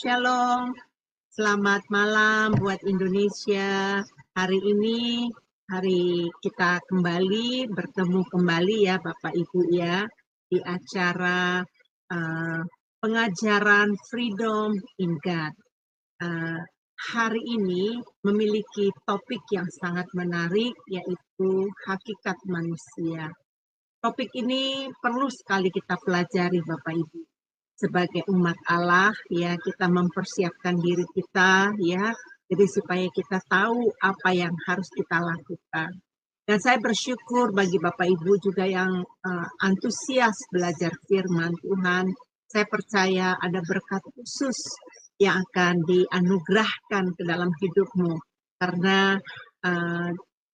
Shalom, selamat malam buat Indonesia. Hari ini hari kita bertemu kembali ya Bapak Ibu ya di acara pengajaran Freedom in God. Hari ini memiliki topik yang sangat menarik, yaitu hakikat manusia. Topik ini perlu sekali kita pelajari Bapak Ibu. Sebagai umat Allah ya, kita mempersiapkan diri kita ya, jadi supaya kita tahu apa yang harus kita lakukan. Dan saya bersyukur bagi Bapak Ibu juga yang antusias belajar firman Tuhan. Saya percaya ada berkat khusus yang akan dianugerahkan ke dalam hidupmu, karena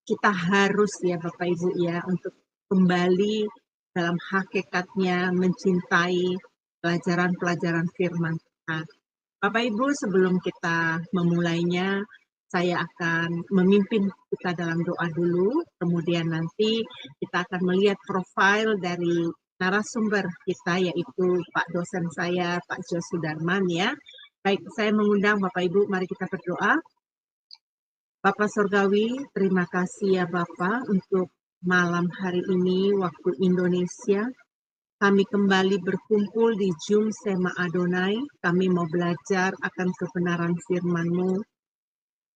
kita harus ya Bapak Ibu ya untuk kembali dalam hakikatnya mencintai pelajaran-pelajaran firman Tuhan. Bapak Ibu, sebelum kita memulainya, saya akan memimpin kita dalam doa dulu, kemudian nanti kita akan melihat profil dari narasumber kita, yaitu Pak dosen saya, Pak Jos Sudarman ya. Baik, saya mengundang Bapak Ibu, mari kita berdoa. Bapak Surgawi, terima kasih ya Bapak untuk malam hari ini waktu Indonesia. Kami kembali berkumpul di Zoom Sema Adonai. Kami mau belajar akan kebenaran firman-Mu,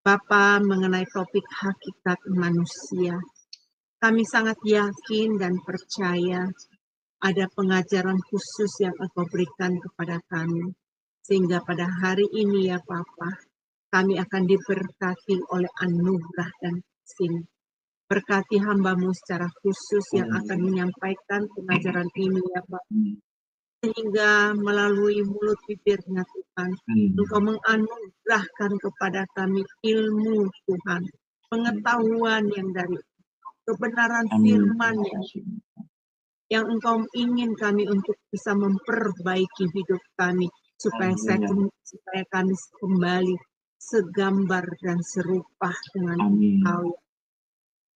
Bapa, mengenai topik hakikat manusia. Kami sangat yakin dan percaya ada pengajaran khusus yang Engkau berikan kepada kami. Sehingga pada hari ini ya Bapa, kami akan diberkati oleh anugerah dan kasih. Berkati hamba-Mu secara khusus yang akan menyampaikan pengajaran ini ya Bapak. Sehingga melalui mulut bibirnya Tuhan, Engkau menganugerahkan kepada kami ilmu Tuhan, pengetahuan yang dari kebenaran firman yang Engkau ingin kami untuk bisa memperbaiki hidup kami, supaya kami kembali segambar dan serupa dengan Engkau.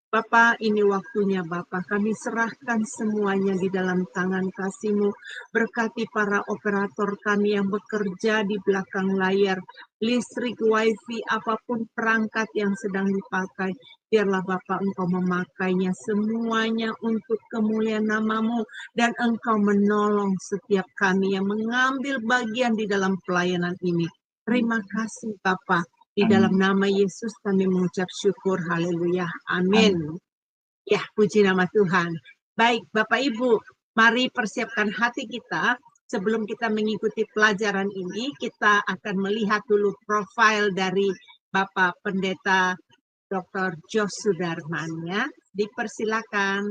Bapa, ini waktunya Bapa, kami serahkan semuanya di dalam tangan kasih-Mu. Berkati para operator kami yang bekerja di belakang layar, listrik, wifi, apapun perangkat yang sedang dipakai. Biarlah Bapa Engkau memakainya semuanya untuk kemuliaan nama-Mu, dan Engkau menolong setiap kami yang mengambil bagian di dalam pelayanan ini. Terima kasih Bapa. Di dalam nama Yesus kami mengucap syukur. Haleluya. Amin. Ya, puji nama Tuhan. Baik, Bapak Ibu, mari persiapkan hati kita. Sebelum kita mengikuti pelajaran ini, kita akan melihat dulu profil dari Bapak Pendeta Dr. Jos Sudarman ya. Dipersilakan.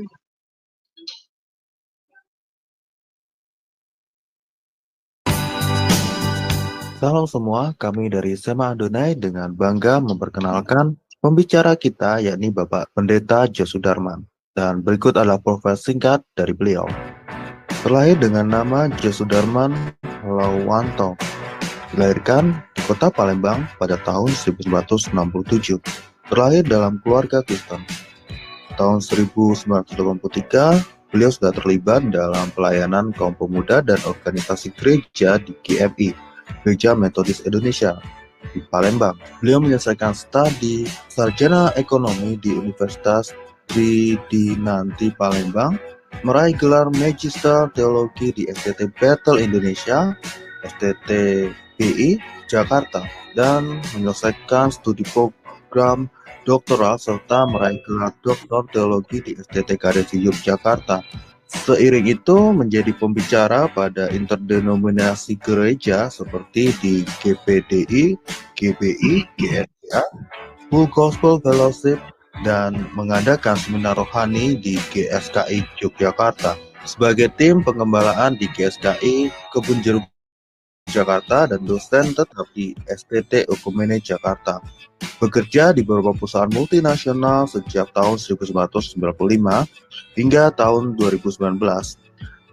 Salam semua, kami dari Sema Adonai dengan bangga memperkenalkan pembicara kita, yakni Bapak Pendeta Jos Sudarman. Dan berikut adalah profil singkat dari beliau. Terlahir dengan nama Jos Sudarman Lawanto, dilahirkan di kota Palembang pada tahun 1967. Terlahir dalam keluarga Kristen. Tahun 1983, beliau sudah terlibat dalam pelayanan kaum pemuda dan organisasi gereja di GMI, Gereja Metodis Indonesia di Palembang. Beliau menyelesaikan studi sarjana ekonomi di Universitas Tridinanti Palembang, meraih gelar Magister Teologi di STT Bethel Indonesia, STTBI Jakarta, dan menyelesaikan studi program doktoral serta meraih gelar Doktor Teologi di STT Kadesi Yogyakarta. Seiring itu menjadi pembicara pada interdenominasi gereja seperti di GPDI, GBI, GSA, Full Gospel Fellowship, dan mengadakan seminar rohani di GSKI Yogyakarta. Sebagai tim pengembalaan di GSKI Kebun Jeruk Jakarta dan dosen tetap di STT Okumene Jakarta. Bekerja di beberapa perusahaan multinasional sejak tahun 1995 hingga tahun 2019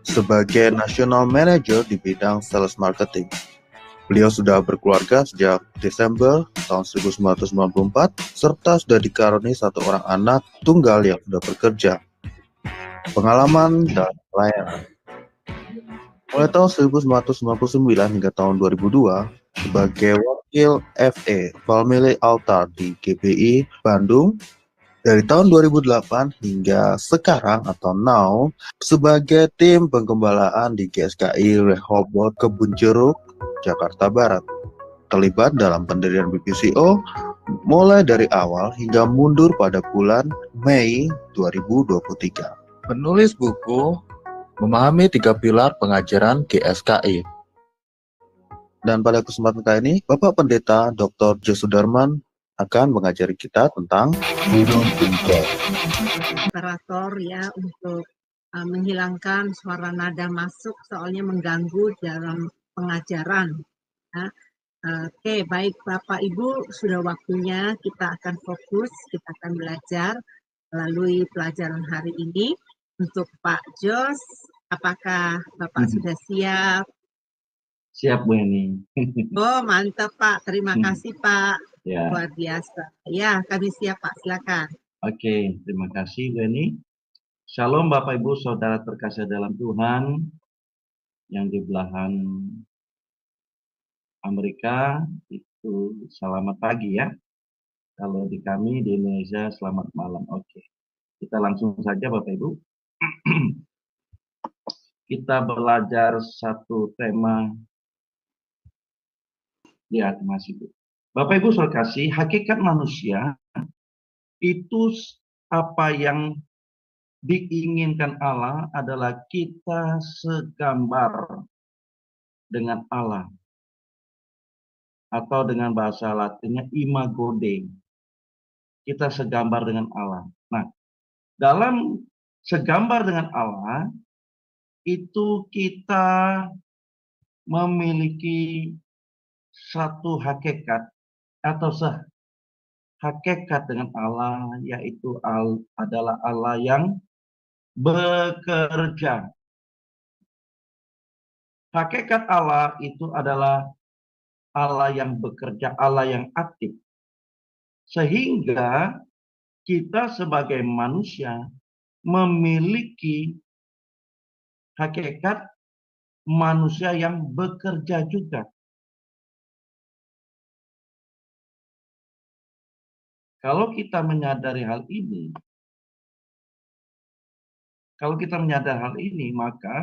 sebagai National Manager di bidang Sales Marketing. Beliau sudah berkeluarga sejak Desember tahun 1994 serta sudah dikaruniai satu orang anak tunggal yang sudah bekerja. Pengalaman dan pelayanan. Mulai tahun 1999 hingga tahun 2002, sebagai wakil FE Family Altar di GPI Bandung dari tahun 2008 hingga sekarang atau now sebagai tim penggembalaan di GSKI Rehoboth Kebun Jeruk, Jakarta Barat. Terlibat dalam pendirian BPCO mulai dari awal hingga mundur pada bulan Mei 2023. Penulis buku Memahami 3 Pilar Pengajaran GSKI. Dan pada kesempatan kali ini, Bapak Pendeta Dr. Josudarman akan mengajari kita tentang hidung tingkat. Operator ya untuk menghilangkan suara nada masuk soalnya mengganggu dalam pengajaran. Ya. Oke, baik Bapak Ibu, sudah waktunya kita akan fokus, kita akan belajar melalui pelajaran hari ini. Untuk Pak Jos, apakah Bapak sudah siap? Siap, Bu Eni. Oh, mantap Pak, terima kasih Pak. Ya. Luar biasa. Ya, kami siap Pak, silakan. Oke, terima kasih Bu Eni. Shalom Bapak Ibu Saudara terkasih dalam Tuhan yang di belahan Amerika itu selamat pagi ya. Kalau di kami di Indonesia selamat malam. Oke. Kita langsung saja Bapak Ibu. Kita belajar satu tema di masih Bu. Bapak Ibu Saudara kasih, hakikat manusia itu apa yang diinginkan Allah adalah kita segambar dengan Allah. Atau dengan bahasa Latinnya imago Dei. Kita segambar dengan Allah. Nah, dalam segambar dengan Allah, itu kita memiliki satu hakikat atau hakikat dengan Allah, yaitu adalah Allah yang bekerja. Hakikat Allah itu adalah Allah yang bekerja, Allah yang aktif. Sehingga kita sebagai manusia memiliki hakikat manusia yang bekerja juga. Kalau kita menyadari hal ini, maka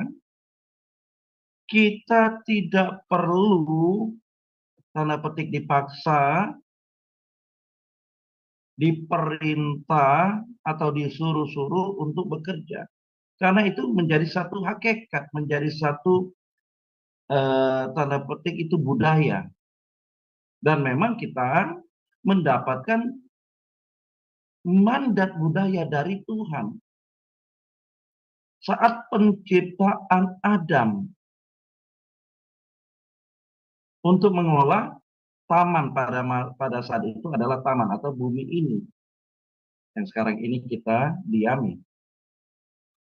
kita tidak perlu tanda petik dipaksa, diperintah atau disuruh-suruh untuk bekerja. Karena itu menjadi satu hakikat, menjadi satu tanda petik itu budaya. Dan memang kita mendapatkan mandat budaya dari Tuhan. Saat penciptaan Adam untuk mengelola taman pada saat itu adalah taman atau bumi ini yang sekarang ini kita diami.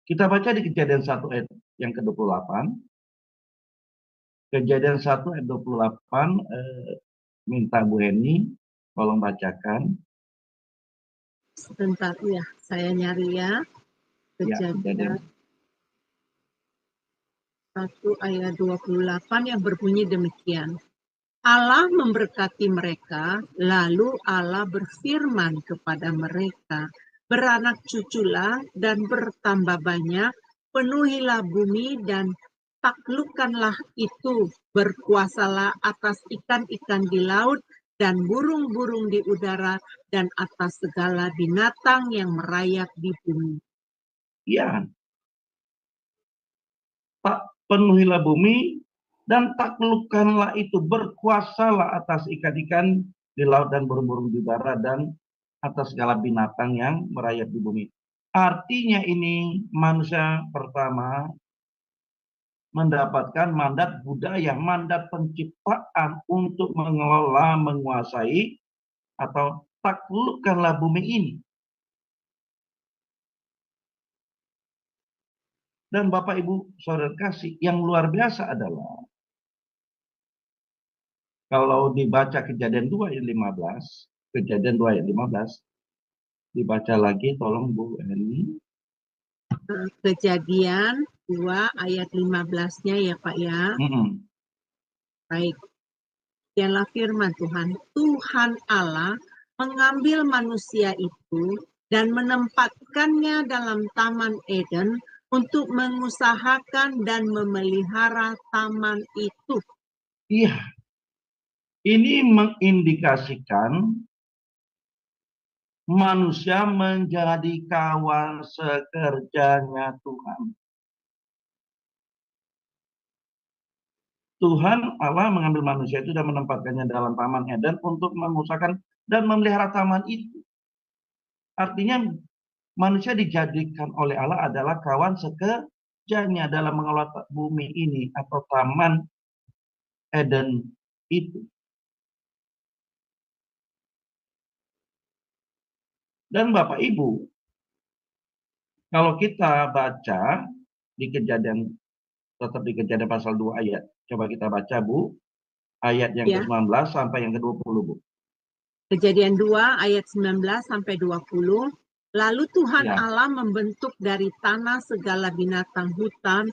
Kita baca di Kejadian 1 ayat yang ke-28. Kejadian 1 ayat 28, minta Bu Heni tolong bacakan. Sebentar ya, saya nyari ya. Kejadian 1 ayat 28 yang berbunyi demikian. Allah memberkati mereka, lalu Allah berfirman kepada mereka, beranak cuculah dan bertambah banyak, penuhilah bumi dan taklukkanlah itu, berkuasalah atas ikan-ikan di laut dan burung-burung di udara dan atas segala binatang yang merayap di bumi. Ya, penuhilah bumi dan taklukkanlah itu, berkuasalah atas ikan-ikan di laut dan burung-burung di udara dan atas segala binatang yang merayap di bumi. Artinya ini manusia pertama mendapatkan mandat budaya, mandat penciptaan untuk mengelola, menguasai atau taklukkanlah bumi ini. Dan Bapak Ibu Saudara kasih, yang luar biasa adalah kalau dibaca Kejadian 2 ayat 15, Kejadian 2 ayat 15, dibaca lagi tolong Bu Eni. Kejadian 2 ayat 15-nya ya Pak ya. Mm-hmm. Baik. Demikianlah firman Tuhan. Tuhan Allah mengambil manusia itu dan menempatkannya dalam Taman Eden untuk mengusahakan dan memelihara taman itu. Iya, ini mengindikasikan manusia menjadi kawan sekerjanya Tuhan. Tuhan Allah mengambil manusia itu dan menempatkannya dalam Taman Eden untuk mengusahakan dan memelihara taman itu. Artinya manusia dijadikan oleh Allah adalah kawan sekerjanya dalam mengelola bumi ini atau Taman Eden itu. Dan Bapak Ibu, kalau kita baca di Kejadian, tetap di Kejadian pasal 2 ayat. Coba kita baca, Bu. Ayat yang Ya. ke-19 sampai yang ke-20, Bu. Kejadian 2 ayat 19 sampai 20. Lalu Tuhan Ya. Allah membentuk dari tanah segala binatang hutan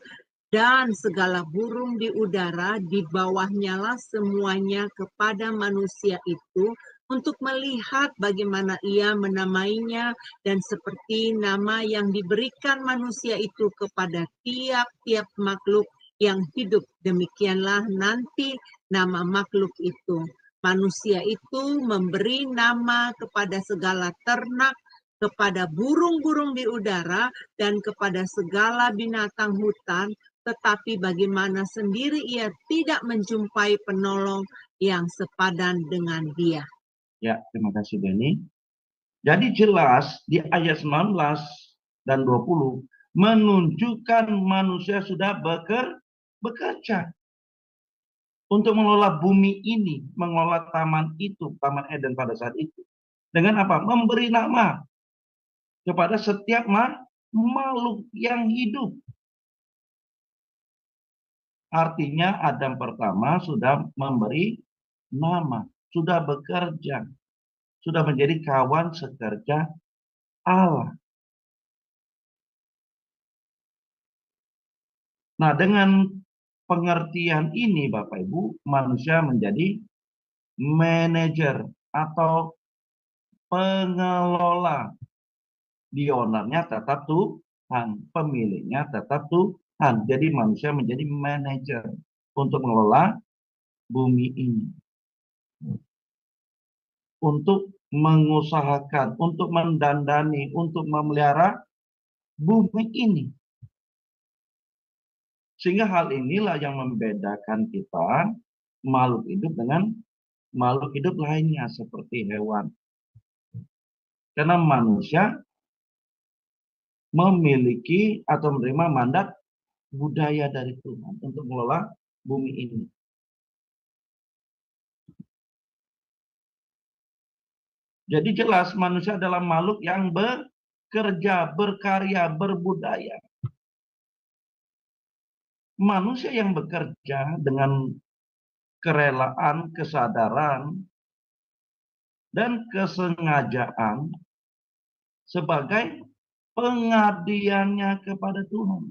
dan segala burung di udara, di bawahnya lah semuanya kepada manusia itu untuk melihat bagaimana ia menamainya, dan seperti nama yang diberikan manusia itu kepada tiap-tiap makhluk yang hidup, demikianlah nanti nama makhluk itu. Manusia itu memberi nama kepada segala ternak, kepada burung-burung di udara, dan kepada segala binatang hutan, tetapi bagaimana sendiri ia tidak menjumpai penolong yang sepadan dengan dia. Ya, terima kasih Benny. Jadi jelas di ayat 19 dan 20 menunjukkan manusia sudah bekerja untuk mengelola bumi ini, mengelola taman itu, Taman Eden pada saat itu. Dengan apa? Memberi nama kepada setiap makhluk yang hidup. Artinya Adam pertama sudah memberi nama, sudah bekerja, sudah menjadi kawan sekerja Allah. Nah, dengan pengertian ini Bapak Ibu, manusia menjadi manajer atau pengelola. Di ownernya tetap Tuhan, pemiliknya tetap Tuhan. Jadi manusia menjadi manajer untuk mengelola bumi ini. Untuk mengusahakan, untuk mendandani, untuk memelihara bumi ini. Sehingga hal inilah yang membedakan kita makhluk hidup dengan makhluk hidup lainnya seperti hewan. Karena manusia memiliki atau menerima mandat budaya dari Tuhan untuk mengelola bumi ini. Jadi jelas manusia adalah makhluk yang bekerja, berkarya, berbudaya. Manusia yang bekerja dengan kerelaan, kesadaran, dan kesengajaan sebagai pengabdiannya kepada Tuhan.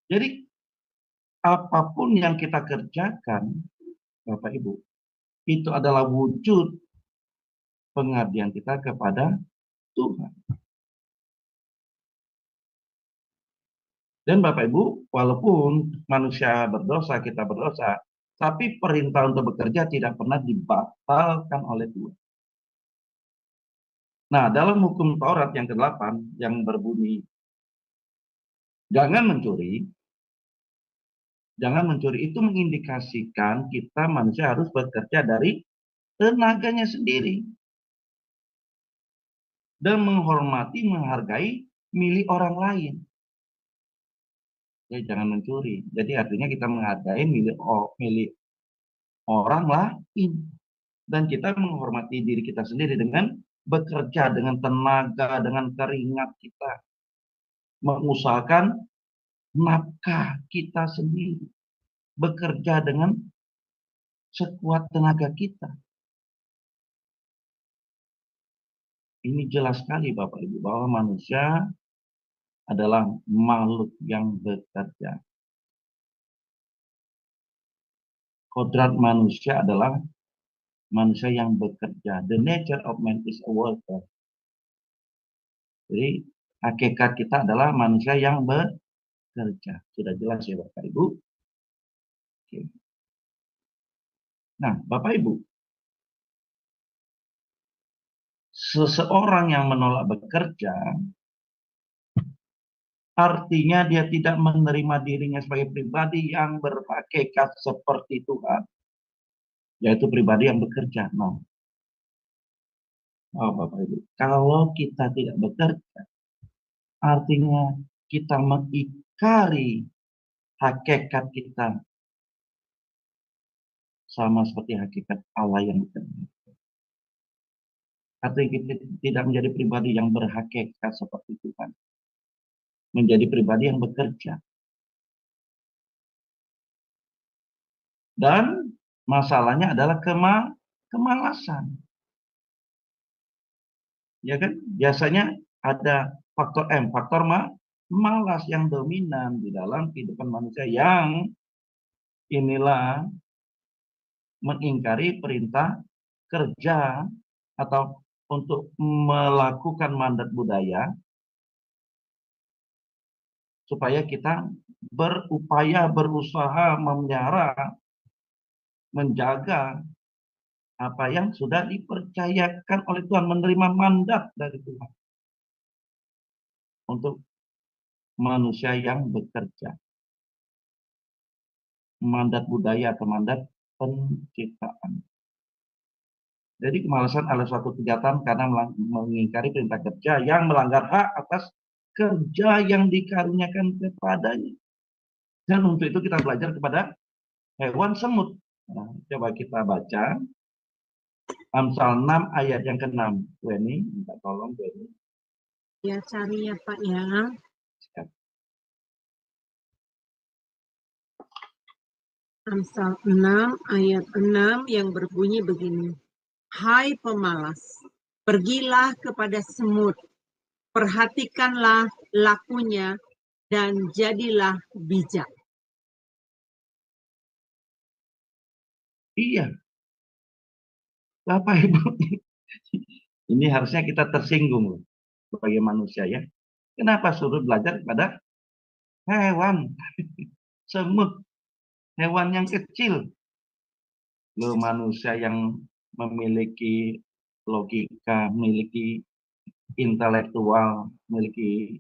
Jadi apapun yang kita kerjakan, Bapak Ibu, itu adalah wujud pengabdian kita kepada Tuhan. Dan Bapak Ibu, walaupun manusia berdosa, kita berdosa, tapi perintah untuk bekerja tidak pernah dibatalkan oleh Tuhan. Nah, dalam hukum Taurat yang ke-8 yang berbunyi, jangan mencuri. Jangan mencuri itu mengindikasikan kita manusia harus bekerja dari tenaganya sendiri. Dan menghormati, menghargai milik orang lain. Ya, jangan mencuri. Jadi artinya kita menghargai milik orang lain. Dan kita menghormati diri kita sendiri dengan bekerja dengan tenaga, dengan keringat kita. Mengusahakan nafkah kita sendiri. Bekerja dengan sekuat tenaga kita. Ini jelas sekali Bapak Ibu bahwa manusia adalah makhluk yang bekerja. Kodrat manusia adalah manusia yang bekerja. The nature of man is a worker. Jadi hakikat kita adalah manusia yang bekerja. Sudah jelas ya Bapak Ibu? Oke. Nah, Bapak Ibu, seseorang yang menolak bekerja, artinya dia tidak menerima dirinya sebagai pribadi yang berhakikat seperti Tuhan, yaitu pribadi yang bekerja. No. Oh, Bapak Ibu, kalau kita tidak bekerja, artinya kita mengingkari hakikat kita sama seperti hakikat Allah yang bekerja. Artinya kita tidak menjadi pribadi yang berhakikat seperti Tuhan. Menjadi pribadi yang bekerja. Dan masalahnya adalah kemalasan. Ya kan? Biasanya ada faktor M, faktor malas yang dominan di dalam kehidupan manusia yang inilah mengingkari perintah kerja atau untuk melakukan mandat budaya supaya kita berupaya, berusaha memelihara, menjaga apa yang sudah dipercayakan oleh Tuhan, menerima mandat dari Tuhan untuk manusia yang bekerja. Mandat budaya atau mandat penciptaan. Jadi kemalasan adalah suatu kejahatan karena mengingkari perintah kerja yang melanggar hak atas kerja yang dikaruniakan kepadanya. Dan untuk itu kita belajar kepada hewan semut. Nah, coba kita baca Amsal 6 ayat yang ke-6. Weni, minta tolong Weni. Ya, cari ya Pak ya. Amsal 6 ayat 6 yang berbunyi begini. Hai pemalas, pergilah kepada semut, perhatikanlah lakunya, dan jadilah bijak. Iya. Bapak Ibu, ini harusnya kita tersinggung loh, sebagai manusia ya. Kenapa suruh belajar kepada hewan, semut, hewan yang kecil. Loh, manusia yang memiliki logika, memiliki intelektual, memiliki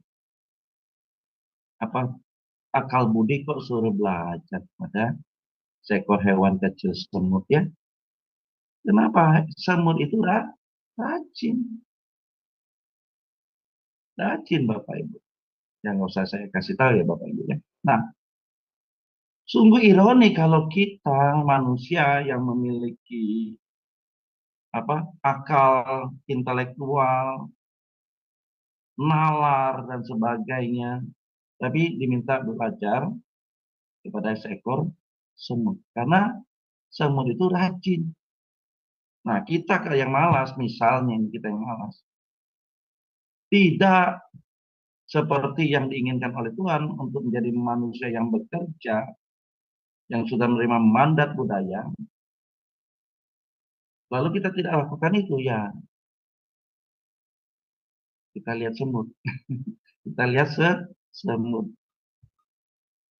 akal budi kok suruh belajar pada seekor hewan kecil semut ya. Kenapa? Semut itu rajin. Rajin Bapak Ibu. Yang nggak usah saya kasih tahu ya Bapak Ibu ya. Nah, sungguh ironi kalau kita manusia yang memiliki akal intelektual, nalar dan sebagainya, tapi diminta belajar kepada seekor semut. Karena semut itu rajin. Nah, kita yang malas, misalnya kita yang malas, tidak seperti yang diinginkan oleh Tuhan untuk menjadi manusia yang bekerja, yang sudah menerima mandat budaya, lalu kita tidak lakukan itu ya. Kita lihat semut. Kita lihat semut.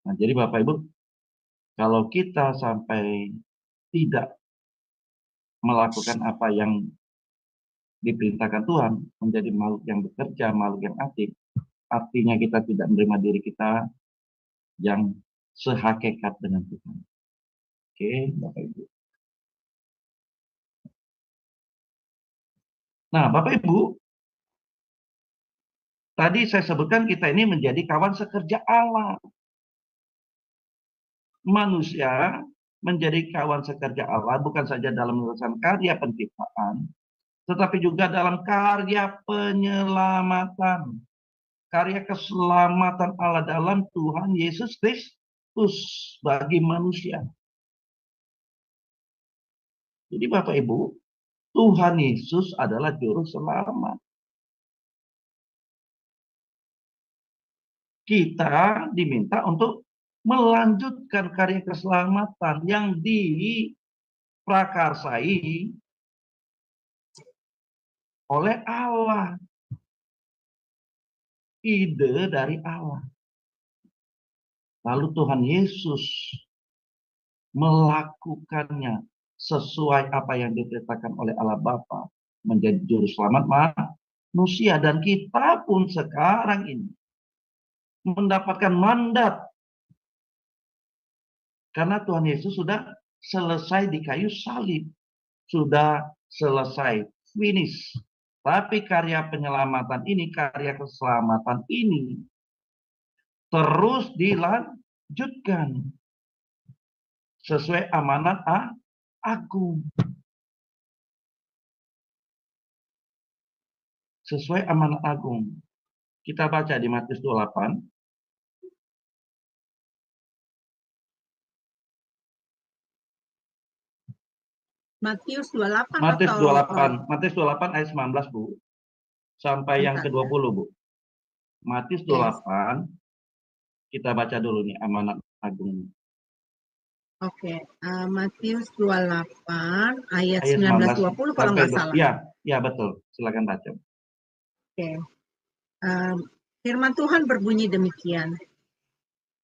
Nah, jadi Bapak Ibu, kalau kita sampai tidak melakukan apa yang diperintahkan Tuhan, menjadi makhluk yang bekerja, makhluk yang aktif, artinya kita tidak menerima diri kita yang sehakikat dengan Tuhan. Oke, Bapak Ibu. Nah, Bapak Ibu, tadi saya sebutkan kita ini menjadi kawan sekerja Allah. Manusia menjadi kawan sekerja Allah bukan saja dalam urusan karya penciptaan, tetapi juga dalam karya penyelamatan. Karya keselamatan Allah dalam Tuhan Yesus Kristus bagi manusia. Jadi Bapak Ibu, Tuhan Yesus adalah juru selamat. Kita diminta untuk melanjutkan karya keselamatan yang diprakarsai oleh Allah. Ide dari Allah. Lalu Tuhan Yesus melakukannya sesuai apa yang diperintahkan oleh Allah Bapa, menjadi juru selamat manusia. Dan kita pun sekarang ini mendapatkan mandat karena Tuhan Yesus sudah selesai di kayu salib, sudah selesai, finish. Tapi karya penyelamatan ini, karya keselamatan ini terus dilanjutkan sesuai amanat agung. Sesuai amanat agung. Kita baca di Matius 28. Matius 28 Matius atau 28. Matius 28 ayat 19, Bu. Sampai yang ke-20, Bu. Matius 28. Kita baca dulu nih amanat agung. Oke, Matius 28 ayat 19-20 kalau nggak salah. Ya betul. Silakan baca. Oke. Firman Tuhan berbunyi demikian.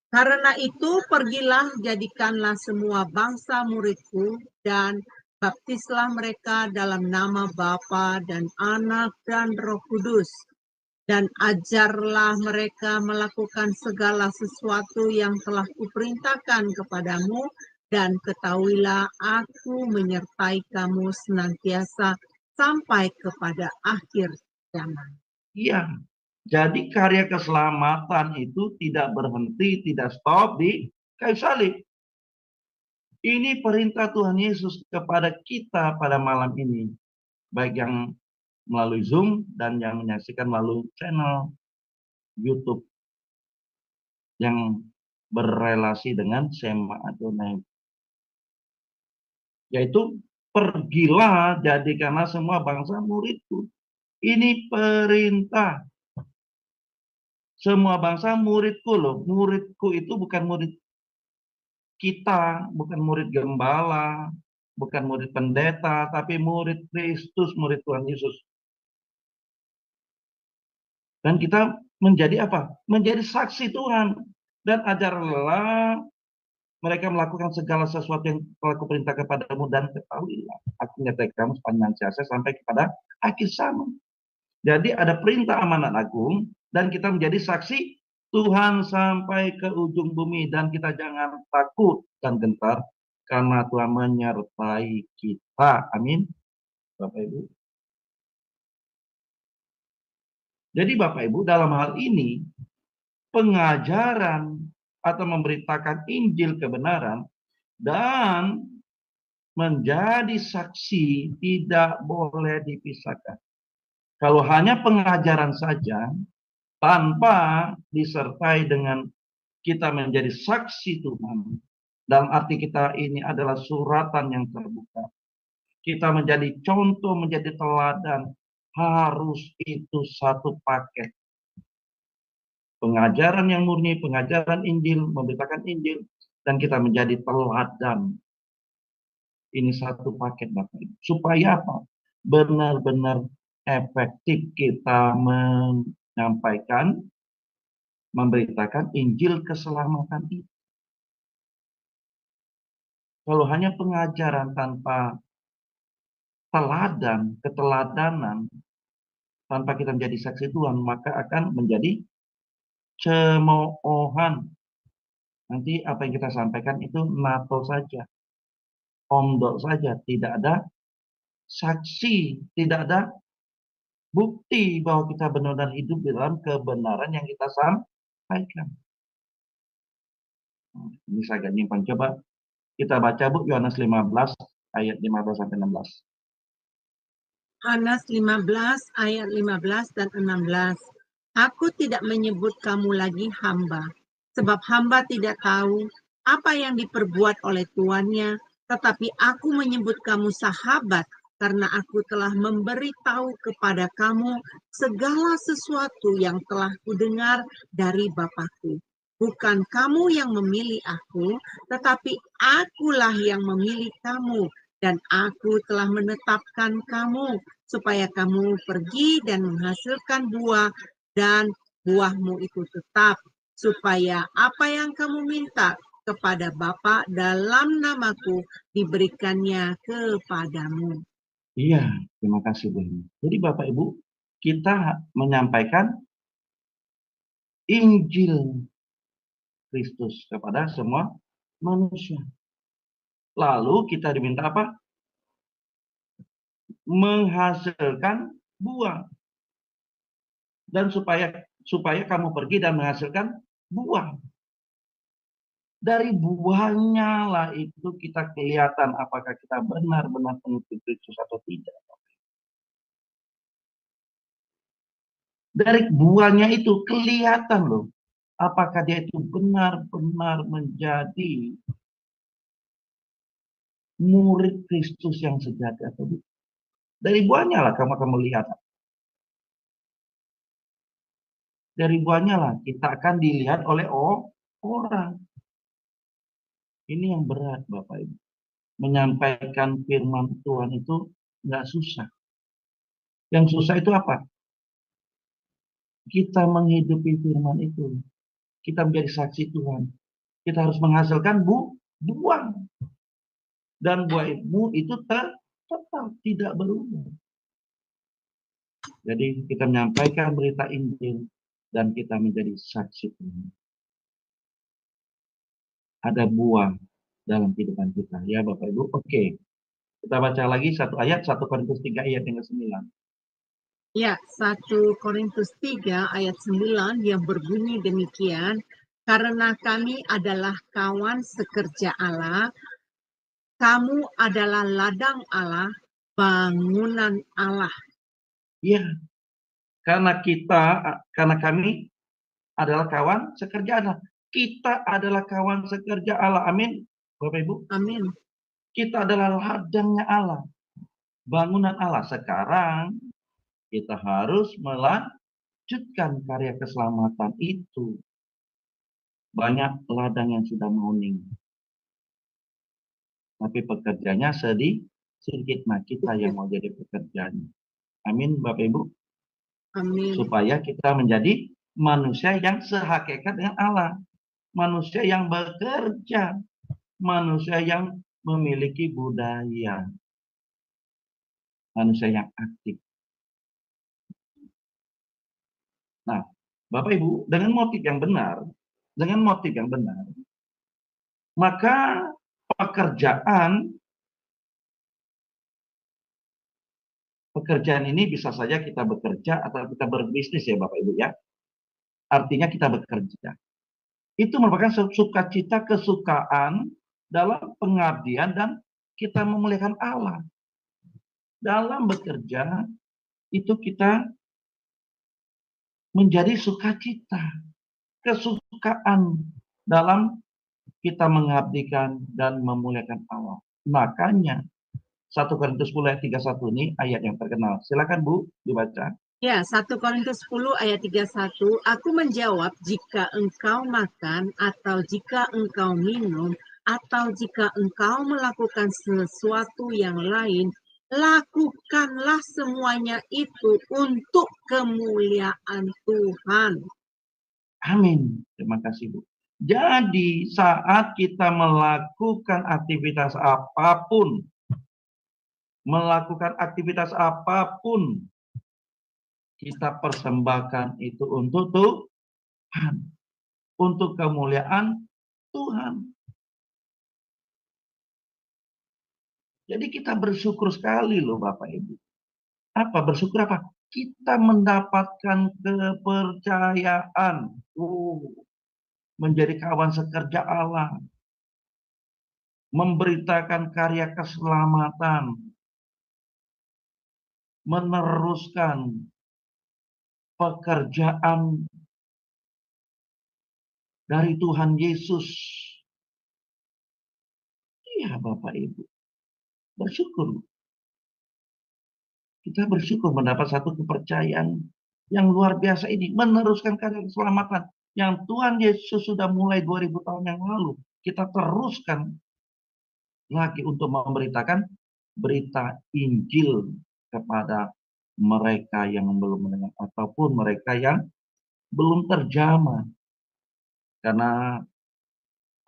Karena itu pergilah, jadikanlah semua bangsa muridku dan baptislah mereka dalam nama Bapa dan Anak dan Roh Kudus. Dan ajarlah mereka melakukan segala sesuatu yang telah kuperintahkan kepadamu, dan ketahuilah aku menyertai kamu senantiasa sampai kepada akhir zaman. Iya, jadi karya keselamatan itu tidak berhenti, tidak stop di kayu salib. Ini perintah Tuhan Yesus kepada kita pada malam ini, baik yang melalui Zoom dan yang menyaksikan melalui channel YouTube yang berrelasi dengan Sema Adonai. Yaitu, pergilah, jadikanlah semua bangsa muridku. Ini perintah. Semua bangsa muridku loh. Muridku itu bukan murid kita, bukan murid gembala, bukan murid pendeta, tapi murid Kristus, murid Tuhan Yesus. Dan kita menjadi apa? Menjadi saksi Tuhan. Dan ajarlah mereka melakukan segala sesuatu yang telah kuperintahkan kepadamu, dan ketahuilah aku menyertai kamu sepanjang masa sampai kepada akhir zaman. Jadi ada perintah amanat agung dan kita menjadi saksi Tuhan sampai ke ujung bumi, dan kita jangan takut dan gentar karena Tuhan menyertai kita. Amin. Bapak Ibu. Jadi Bapak Ibu, dalam hal ini pengajaran atau memberitakan Injil kebenaran dan menjadi saksi tidak boleh dipisahkan. Kalau hanya pengajaran saja tanpa disertai dengan kita menjadi saksi Tuhan, dalam arti kita ini adalah suratan yang terbuka, kita menjadi contoh, menjadi teladan, harus itu satu paket. Pengajaran yang murni, pengajaran Injil, memberitakan Injil, dan kita menjadi teladan. Ini satu paket Bapak Ibu. Supaya apa? Benar-benar efektif kita menyampaikan, memberitakan Injil keselamatan itu. Kalau hanya pengajaran tanpa teladan, keteladanan, tanpa kita menjadi saksi Tuhan, maka akan menjadi cemoohan. Nanti apa yang kita sampaikan itu nato saja, omdok saja, tidak ada saksi, tidak ada bukti bahwa kita benar-benar hidup di dalam kebenaran yang kita sampaikan. Ini saya agak nyimpan. Coba kita baca Bu, Yohanes 15 ayat 15 sampai 16. Yohanes 15 ayat 15 dan 16. Aku tidak menyebut kamu lagi hamba, sebab hamba tidak tahu apa yang diperbuat oleh tuannya, tetapi aku menyebut kamu sahabat, karena aku telah memberitahu kepada kamu segala sesuatu yang telah kudengar dari Bapa-Ku. Bukan kamu yang memilih aku, tetapi akulah yang memilih kamu. Dan aku telah menetapkan kamu, supaya kamu pergi dan menghasilkan buah, dan buahmu itu tetap. Supaya apa yang kamu minta kepada Bapa dalam namaku diberikannya kepadamu. Iya, terima kasih Bu. Jadi Bapak Ibu, kita menyampaikan Injil Kristus kepada semua manusia. Lalu kita diminta apa? Menghasilkan buah. Dan supaya kamu pergi dan menghasilkan buah. Dari buahnya lah itu kita kelihatan apakah kita benar-benar pengikut Kristus atau tidak. Dari buahnya itu kelihatan loh, apakah dia itu benar-benar menjadi murid Kristus yang sejati atau tidak. Dari buahnya lah kamu akan melihat. Dari buahnya lah kita akan dilihat oleh orang. Ini yang berat Bapak Ibu. Menyampaikan firman Tuhan itu nggak susah. Yang susah itu apa? Kita menghidupi firman itu. Kita menjadi saksi Tuhan. Kita harus menghasilkan buah. Dan buahmu itu tetap tidak berubah. Jadi kita menyampaikan berita Injil dan kita menjadi saksi Tuhan. Ada buah dalam kehidupan kita. Ya Bapak Ibu. Oke. Kita baca lagi satu ayat, 1 Korintus 3 ayat yang ke-9. Ya, 1 Korintus 3 ayat 9 yang berbunyi demikian, karena kami adalah kawan sekerja Allah, kamu adalah ladang Allah, bangunan Allah. Ya, karena kami adalah kawan sekerja Allah. Kita adalah kawan sekerja Allah. Amin. Bapak Ibu. Amin. Kita adalah ladangnya Allah. Bangunan Allah. Sekarang kita harus melanjutkan karya keselamatan itu. Banyak ladang yang sudah menguning. Tapi pekerjanya sedikit. Nah, kita yang mau jadi pekerjanya. Amin, Bapak Ibu. Amin. Supaya kita menjadi manusia yang sehakikat dengan Allah. Manusia yang bekerja. Manusia yang memiliki budaya. Manusia yang aktif. Nah, Bapak Ibu, dengan motif yang benar, maka pekerjaan ini bisa saja kita bekerja atau kita berbisnis ya Bapak Ibu ya. Artinya kita bekerja. Itu merupakan sukacita, kesukaan dalam pengabdian dan kita memuliakan Allah. Dalam bekerja itu kita menjadi sukacita, kesukaan dalam kita mengabdikan dan memuliakan Allah. Makanya 1 Korintus 10 ayat 31 ini ayat yang terkenal. Silakan Bu dibaca. Ya, 1 Korintus 10 ayat 31, aku menjawab, jika engkau makan atau jika engkau minum atau jika engkau melakukan sesuatu yang lain, lakukanlah semuanya itu untuk kemuliaan Tuhan. Amin. Terima kasih Bu. Jadi saat kita melakukan aktivitas apapun, kita persembahkan itu untuk Tuhan. Untuk kemuliaan Tuhan. Jadi kita bersyukur sekali loh Bapak Ibu. Apa? Bersyukur apa? Kita mendapatkan kepercayaan. Menjadi kawan sekerja Allah. Memberitakan karya keselamatan. Meneruskan pekerjaan dari Tuhan Yesus. Iya Bapak Ibu. Bersyukur. Kita bersyukur mendapat satu kepercayaan yang luar biasa ini. Meneruskan karya keselamatan. yang Tuhan Yesus sudah mulai 2000 tahun yang lalu. Kita teruskan lagi untuk memberitakan berita Injil kepada mereka yang belum mendengar ataupun mereka yang belum terjamah karena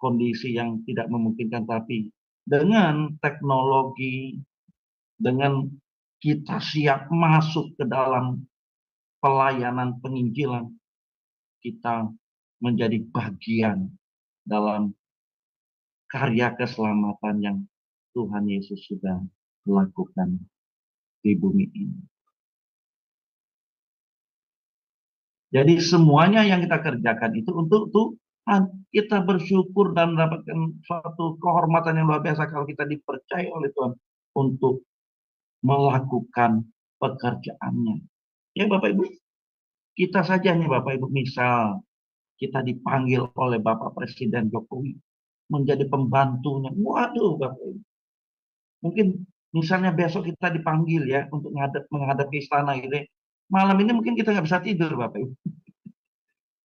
kondisi yang tidak memungkinkan, tapi dengan teknologi, dengan kita siap masuk ke dalam pelayanan penginjilan, kita menjadi bagian dalam karya keselamatan yang Tuhan Yesus sudah lakukan di bumi ini. Jadi semuanya yang kita kerjakan itu untuk Tuhan. Kita bersyukur dan mendapatkan suatu kehormatan yang luar biasa kalau kita dipercaya oleh Tuhan untuk melakukan pekerjaannya. Ya Bapak Ibu, kita saja nih Bapak Ibu, misal kita dipanggil oleh Bapak Presiden Jokowi menjadi pembantunya. Waduh Bapak Ibu. Mungkin misalnya besok kita dipanggil ya untuk menghadap ke istana gitu ya. Malam ini mungkin kita nggak bisa tidur Bapak Ibu.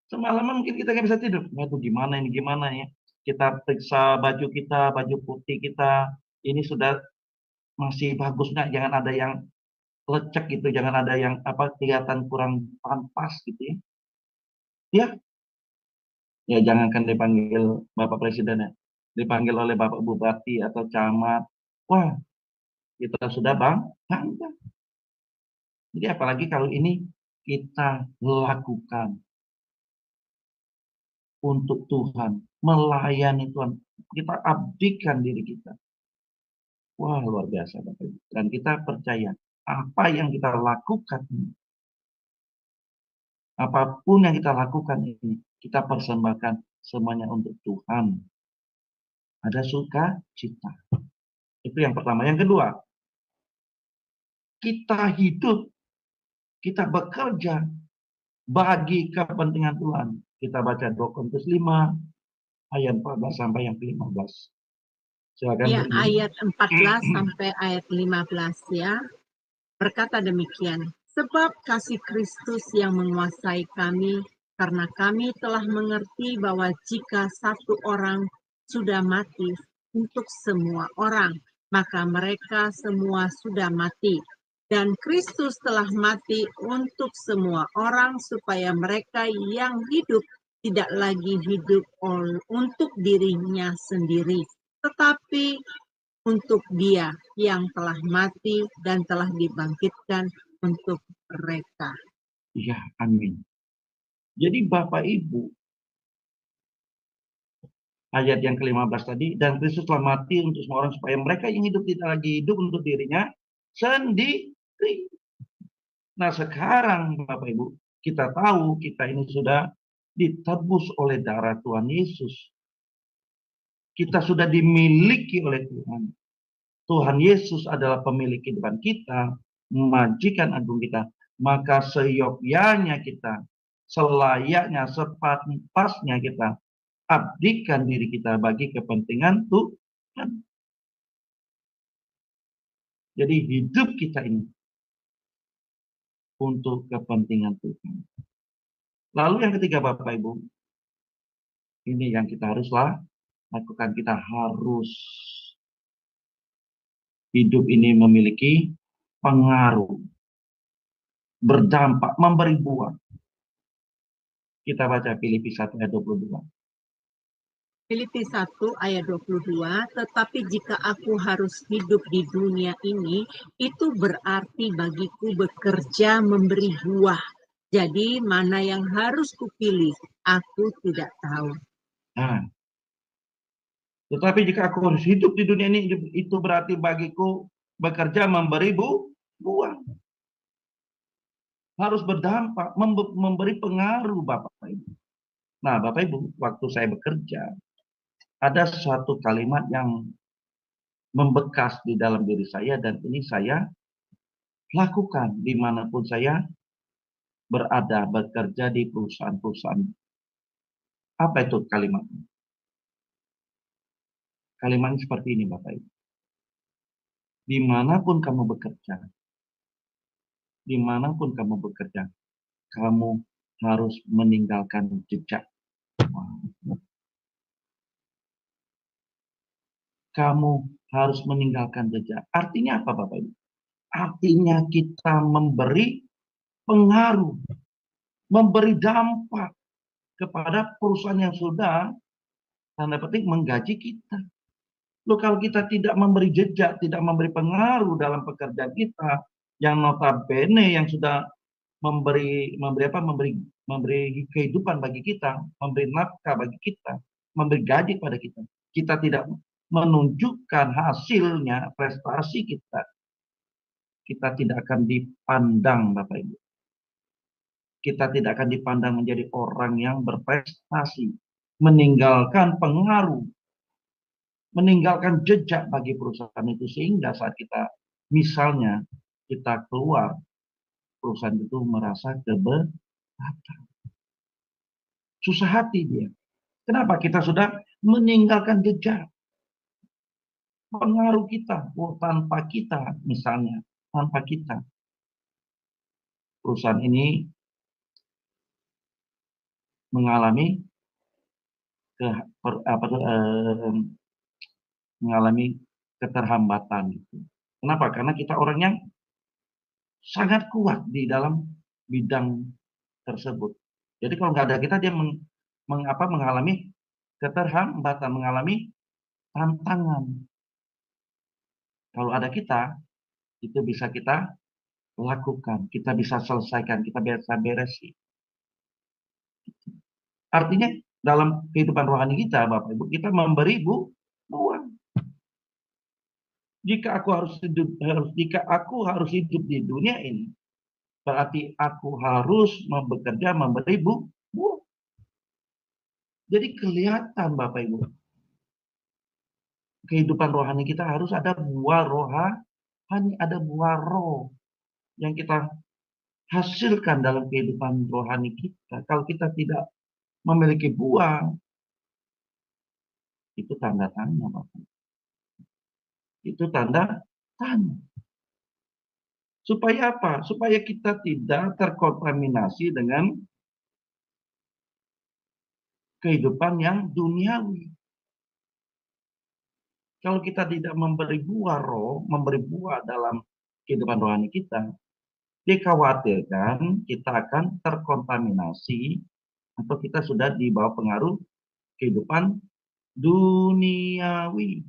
Semalaman mungkin kita nggak bisa tidur. Waduh gimana ini gimana ya. Kita periksa baju kita, baju putih kita. Ini sudah masih bagus nggak? Jangan ada yang lecek gitu. Jangan ada yang kelihatan kurang pantas gitu ya. Ya, ya jangankan dipanggil Bapak Presiden ya. Dipanggil oleh Bapak Bupati atau Camat. Wah, kita sudah bangga. Jadi apalagi kalau ini kita lakukan untuk Tuhan, melayani Tuhan, kita abdikan diri kita. Wah, luar biasa Bapak Ibu. Dan kita percaya apa yang kita lakukan ini, apapun yang kita lakukan ini, kita persembahkan semuanya untuk Tuhan. Ada sukacita. Itu yang pertama. Yang kedua, kita hidup, kita bekerja bagi kepentingan Tuhan. Kita baca 2 Korintus 5 ayat 14 sampai yang ke-15. Silakan Ya, Bu Ibu. ayat 14 sampai ayat 15 ya. Berkata demikian, sebab kasih Kristus yang menguasai kami, karena kami telah mengerti bahwa jika satu orang sudah mati untuk semua orang, maka mereka semua sudah mati. Dan Kristus telah mati untuk semua orang supaya mereka yang hidup tidak lagi hidup untuk dirinya sendiri, tetapi untuk Dia yang telah mati dan telah dibangkitkan untuk mereka. Ya, amin. Jadi Bapak Ibu, ayat yang ke-15 tadi, dan Kristus telah mati untuk semua orang supaya mereka yang hidup tidak lagi hidup untuk dirinya sendiri. Nah sekarang Bapak Ibu, kita tahu kita ini sudah ditebus oleh darah Tuhan Yesus. Kita sudah dimiliki oleh Tuhan. Tuhan Yesus adalah pemilik kehidupan kita, majikan agung kita. Maka seyogyanya kita, selayaknya, sepantasnya kita abdikan diri kita bagi kepentingan Tuhan. Jadi hidup kita ini untuk kepentingan Tuhan. Lalu yang ketiga Bapak Ibu, ini yang kita haruslah lakukan. Kita harus hidup ini memiliki pengaruh, berdampak, memberi buah. Kita baca Filipi 1 ayat 22. Filipi 1 ayat 22, tetapi jika aku harus hidup di dunia ini, itu berarti bagiku bekerja memberi buah. Jadi mana yang harus kupilih, aku tidak tahu. Nah, tetapi jika aku harus hidup di dunia ini, itu berarti bagiku bekerja memberi buah. Harus berdampak, memberi pengaruh Bapak Ibu. Nah Bapak Ibu, waktu saya bekerja, ada suatu kalimat yang membekas di dalam diri saya dan ini saya lakukan dimanapun saya berada, bekerja di perusahaan-perusahaan. Apa itu kalimatnya? Kalimatnya seperti ini Bapak Ibu. Dimanapun kamu bekerja, kamu harus meninggalkan jejak. Kamu harus meninggalkan jejak. Artinya apa Bapak Ibu? Artinya kita memberi pengaruh, memberi dampak kepada perusahaan yang sudah tanda petik menggaji kita. Loh, kalau kita tidak memberi jejak, tidak memberi pengaruh dalam pekerjaan kita, yang notabene yang sudah memberi kehidupan bagi kita, memberi nafkah bagi kita, memberi gaji pada kita. Kita tidak menunjukkan hasilnya, prestasi kita, kita tidak akan dipandang, Bapak Ibu. Kita tidak akan dipandang menjadi orang yang berprestasi, meninggalkan pengaruh, meninggalkan jejak bagi perusahaan itu, sehingga saat kita misalnya kita keluar, perusahaan itu merasa keberatan. Susah hati dia. Kenapa? Kita sudah meninggalkan jejak. Pengaruh kita, tanpa kita misalnya, tanpa kita, perusahaan ini mengalami mengalami keterhambatan. Kenapa? Karena kita orang yang sangat kuat di dalam bidang tersebut. Jadi kalau nggak ada kita, dia mengalami keterhambatan, mengalami tantangan. Kalau ada kita, itu bisa kita lakukan, kita bisa selesaikan, kita bisa beresi. Artinya dalam kehidupan rohani kita, Bapak Ibu, kita memberi buah. Jika aku harus hidup di dunia ini, berarti aku harus bekerja memberi buah. Jadi kelihatan Bapak Ibu, kehidupan rohani kita harus ada buah rohani, ada buah roh yang kita hasilkan dalam kehidupan rohani kita. Kalau kita tidak memiliki buah, itu tanda tanya, Bapak. Itu tanda tanya. Supaya apa? Supaya kita tidak terkontaminasi dengan kehidupan yang duniawi. Kalau kita tidak memberi buah roh, memberi buah dalam kehidupan rohani kita, dikhawatirkan kita akan terkontaminasi atau kita sudah di bawah pengaruh kehidupan duniawi.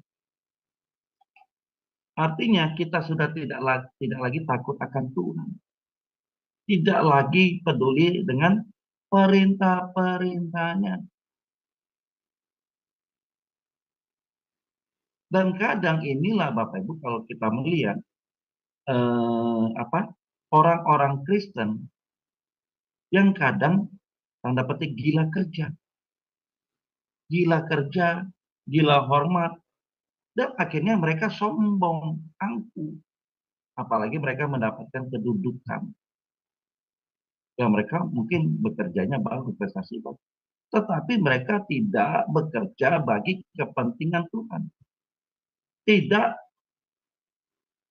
Artinya kita sudah tidak lagi takut akan Tuhan. Tidak lagi peduli dengan perintah-perintahnya. Dan kadang inilah Bapak Ibu, kalau kita melihat orang-orang Kristen yang kadang tanda petik gila kerja, gila hormat, dan akhirnya mereka sombong, angkuh. Apalagi mereka mendapatkan kedudukan. Ya mereka mungkin bekerjanya bagus, prestasi bagus. Tetapi mereka tidak bekerja bagi kepentingan Tuhan. Tidak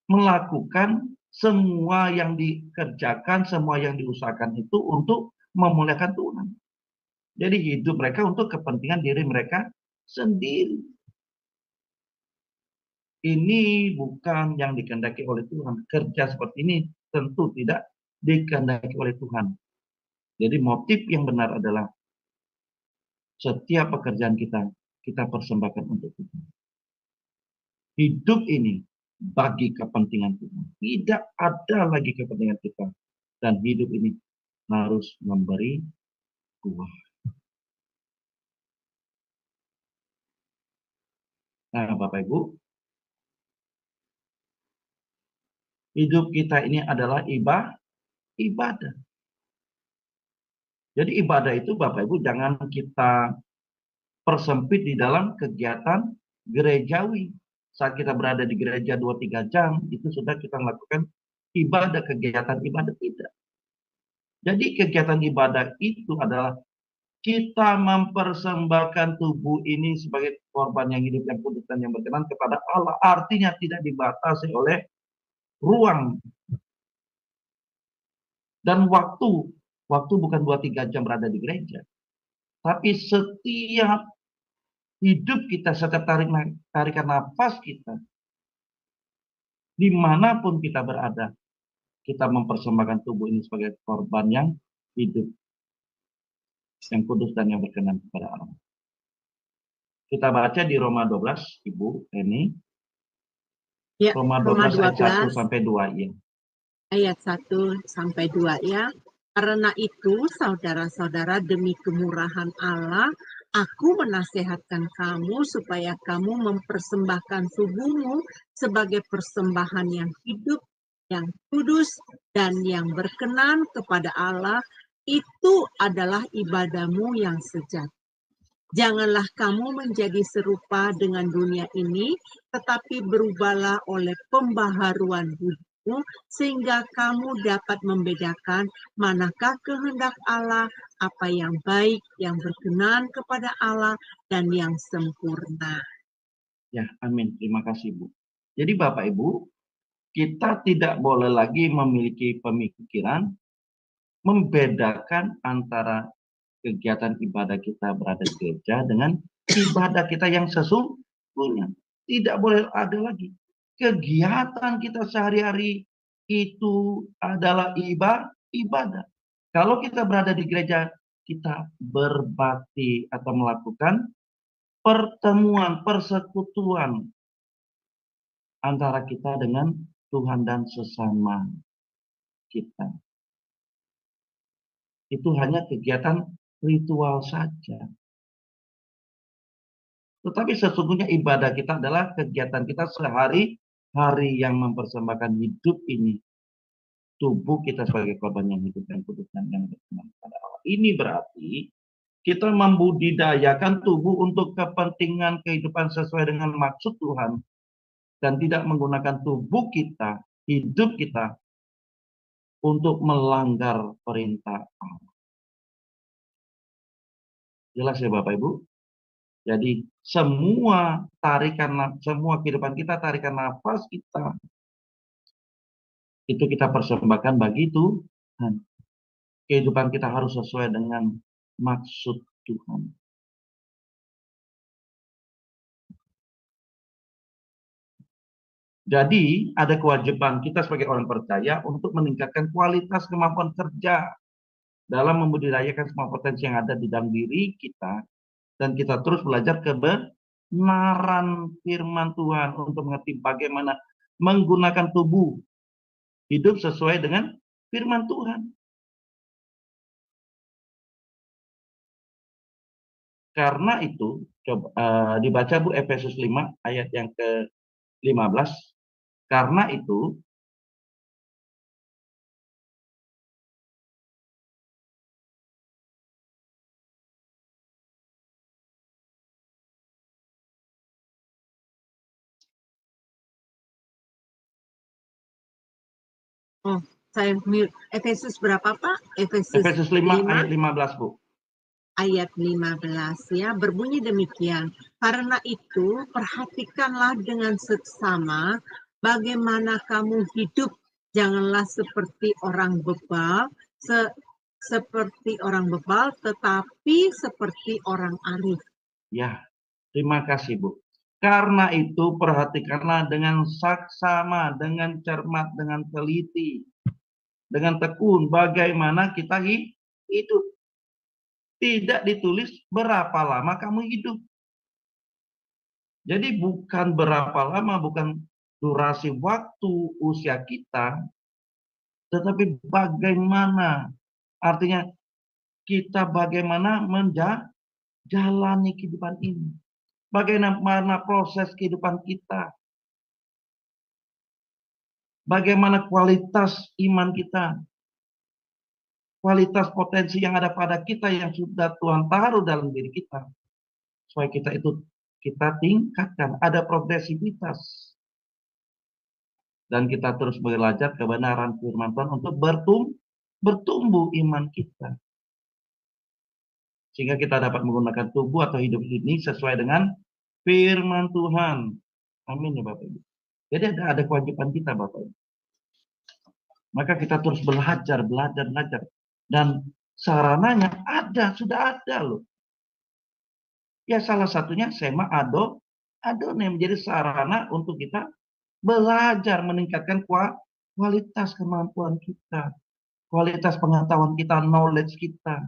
melakukan semua yang dikerjakan, semua yang diusahakan itu untuk memuliakan Tuhan. Jadi hidup mereka untuk kepentingan diri mereka sendiri. Ini bukan yang dikehendaki oleh Tuhan. Kerja seperti ini tentu tidak dikehendaki oleh Tuhan. Jadi motif yang benar adalah setiap pekerjaan kita persembahkan untuk Tuhan. Hidup ini bagi kepentingan Tuhan. Tidak ada lagi kepentingan kita. Dan hidup ini harus memberi buah. Nah, Bapak Ibu, hidup kita ini adalah ibadah. Jadi ibadah itu Bapak Ibu jangan kita persempit di dalam kegiatan gerejawi. Saat kita berada di gereja 2-3 jam, itu sudah kita melakukan ibadah, kegiatan ibadah, tidak. Jadi kegiatan ibadah itu adalah kita mempersembahkan tubuh ini sebagai korban yang hidup, yang kudus, dan yang berkenan kepada Allah. Artinya tidak dibatasi oleh ruang dan waktu waktu bukan 2-3 jam berada di gereja. Tapi setiap hidup kita, setiap tarikan nafas kita, dimanapun kita berada, kita mempersembahkan tubuh ini sebagai korban yang hidup, yang kudus dan yang berkenan kepada Allah. Kita baca di Roma 12, Ibu ini. Ya, Roma Roma 12 ayat 1 12 sampai 2 ya. ayat 1 sampai 2 ya. Karena itu, saudara-saudara, demi kemurahan Allah, aku menasihatkan kamu supaya kamu mempersembahkan tubuhmu sebagai persembahan yang hidup, yang kudus, dan yang berkenan kepada Allah. Itu adalah ibadahmu yang sejati. Janganlah kamu menjadi serupa dengan dunia ini, tetapi berubahlah oleh pembaharuan budimu, sehingga kamu dapat membedakan manakah kehendak Allah, apa yang baik, yang berkenan kepada Allah, dan yang sempurna. Ya, amin. Terima kasih, Bu. Jadi Bapak Ibu, kita tidak boleh lagi memiliki pemikiran membedakan antara kegiatan ibadah kita berada di gereja dengan ibadah kita yang sesungguhnya. Tidak boleh ada lagi. Kegiatan kita sehari-hari itu adalah ibadah. Kalau kita berada di gereja, kita berbakti atau melakukan pertemuan, persekutuan antara kita dengan Tuhan dan sesama kita. Itu hanya kegiatan ritual saja. Tetapi sesungguhnya ibadah kita adalah kegiatan kita sehari-hari yang mempersembahkan hidup ini. Tubuh kita sebagai korban yang hidup dan kudus dan yang berkenan kepada Allah. Ini berarti kita membudidayakan tubuh untuk kepentingan kehidupan sesuai dengan maksud Tuhan. Dan tidak menggunakan tubuh kita, hidup kita, untuk melanggar perintah Allah. Jelas ya Bapak Ibu? Jadi semua kehidupan kita, tarikan nafas kita, itu kita persembahkan bagi Tuhan. Kehidupan kita harus sesuai dengan maksud Tuhan. Jadi ada kewajiban kita sebagai orang percaya untuk meningkatkan kualitas kemampuan kerja dalam membudidayakan semua potensi yang ada di dalam diri kita, dan kita terus belajar kebenaran firman Tuhan untuk mengerti bagaimana menggunakan tubuh hidup sesuai dengan firman Tuhan. Karena itu, coba dibaca Bu Efesus 5 ayat yang ke-15. Karena itu, Oh, saya Efesus berapa Pak? Efesus 5 ayat 15 Bu. Ayat 15 ya, berbunyi demikian. Karena itu, perhatikanlah dengan seksama bagaimana kamu hidup. Janganlah seperti orang bebal, tetapi seperti orang arif. Ya, terima kasih Bu. Karena itu perhatikanlah dengan saksama, dengan cermat, dengan teliti, dengan tekun bagaimana kita hidup. Tidak ditulis berapa lama kamu hidup. Jadi bukan berapa lama, bukan durasi waktu usia kita, tetapi bagaimana. Artinya kita bagaimana menjalani kehidupan ini. Bagaimana proses kehidupan kita. Bagaimana kualitas iman kita. Kualitas potensi yang ada pada kita yang sudah Tuhan taruh dalam diri kita. Supaya kita tingkatkan, ada progresivitas. Dan kita terus belajar kebenaran firman Tuhan untuk bertumbuh iman kita. Sehingga kita dapat menggunakan tubuh atau hidup ini sesuai dengan firman Tuhan. Amin ya Bapak Ibu. Jadi ada kewajiban kita Bapak Ibu. Maka kita terus belajar. Dan sarananya sudah ada loh. Ya salah satunya SEMA Adone menjadi sarana untuk kita belajar meningkatkan kualitas kemampuan kita, kualitas pengetahuan kita, knowledge kita.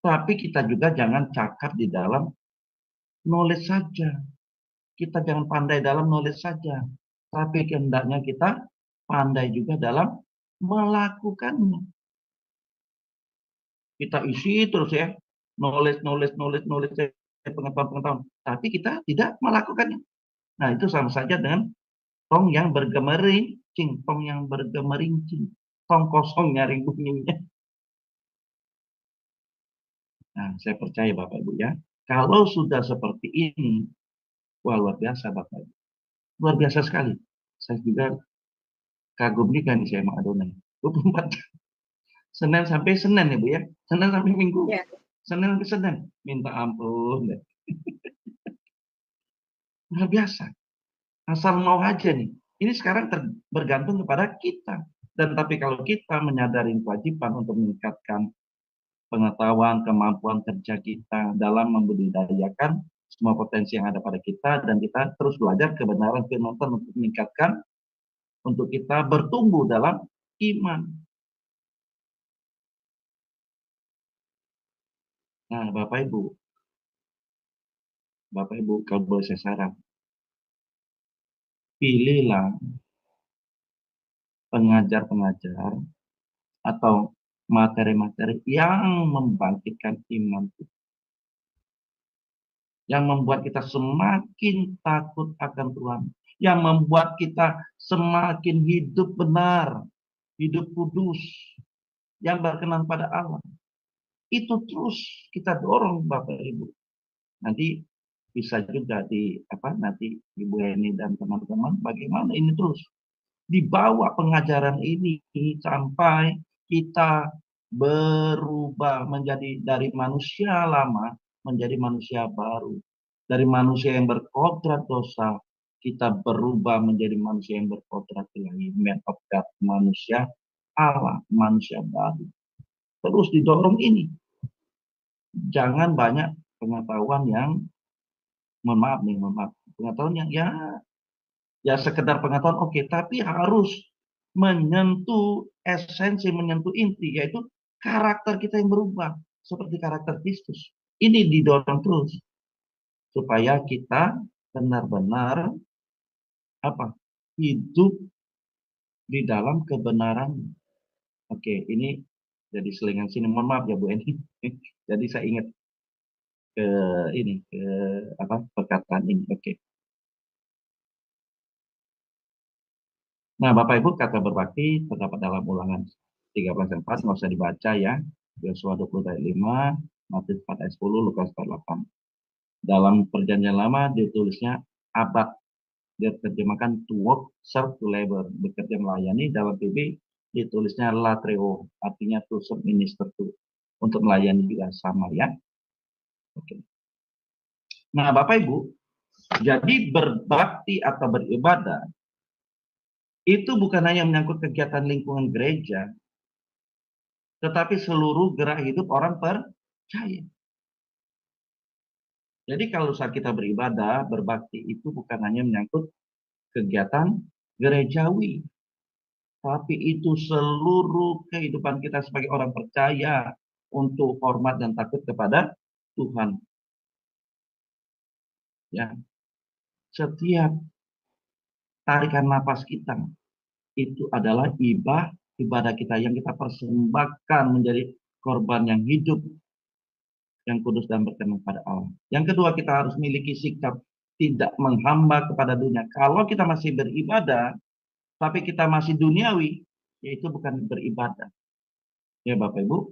Tapi kita juga jangan cakap di dalam knowledge saja. Kita jangan pandai dalam knowledge saja. Tapi hendaknya kita pandai juga dalam melakukannya. Kita isi terus ya, knowledge, pengetahuan. Tapi kita tidak melakukannya. Nah, itu sama saja dengan tong yang bergemerincing, tong kosong nyaring bunyinya. Nah, saya percaya Bapak Ibu ya, kalau sudah seperti ini, wah luar biasa Bapak Ibu. Luar biasa sekali. Saya juga kagum nih kan saya sama Adonai. 24 jam. Senin sampai Senin ya Bu ya. Senin sampai Minggu. Ya. Senin sampai Senin. Minta ampun. Luar biasa. Asal mau aja nih. Ini sekarang bergantung kepada kita. Dan tapi kalau kita menyadari kewajiban untuk meningkatkan pengetahuan, kemampuan kerja kita dalam membudidayakan semua potensi yang ada pada kita, dan kita terus belajar kebenaran firman Tuhan untuk meningkatkan, untuk kita bertumbuh dalam iman. Nah, Bapak Ibu, kalau boleh saya saran, pilihlah pengajar-pengajar atau materi-materi yang membangkitkan iman kita, yang membuat kita semakin takut akan Tuhan, yang membuat kita semakin hidup benar, hidup kudus, yang berkenan pada Allah. Itu terus kita dorong Bapak Ibu. Nanti bisa juga nanti Ibu Heni dan teman-teman bagaimana ini terus dibawa pengajaran ini sampai kita berubah menjadi dari manusia lama menjadi manusia baru. Dari manusia yang berkodrat dosa, kita berubah menjadi manusia yang berkodrat ilahi, man of God, manusia Allah, manusia baru. Terus didorong ini. Jangan banyak pengetahuan yang, mohon maaf, pengetahuan yang ya sekedar pengetahuan oke, tapi harus menyentuh esensi, menyentuh inti, yaitu karakter kita yang berubah seperti karakter Kristus. Ini didorong terus supaya kita benar-benar hidup di dalam kebenaran. Oke, ini jadi selingan sini, mohon maaf ya Bu Eni. Jadi saya ingat perkataan ini. Oke. Nah, Bapak Ibu, kata berbakti terdapat dalam Ulangan 13:4, nggak usah dibaca ya. Yosua 20:5, Matius 4:10, Lukas 4:8. Dalam Perjanjian Lama ditulisnya abad, dia terjemahkan to work, serve, to labor, bekerja melayani. Dalam PB ditulisnya latreo, artinya to serve, minister, to, untuk melayani juga sama ya. Oke. Nah, Bapak Ibu, jadi berbakti atau beribadah itu bukan hanya menyangkut kegiatan lingkungan gereja, tetapi seluruh gerak hidup orang percaya. Jadi kalau saat kita beribadah, berbakti itu bukan hanya menyangkut kegiatan gerejawi, tapi itu seluruh kehidupan kita sebagai orang percaya untuk hormat dan takut kepada Tuhan. Ya, setiap tarikan napas kita itu adalah ibadah kita yang kita persembahkan menjadi korban yang hidup, yang kudus dan berkenan pada Allah. Yang kedua, kita harus memiliki sikap tidak menghamba kepada dunia. Kalau kita masih beribadah, tapi kita masih duniawi, yaitu bukan beribadah. Ya Bapak Ibu,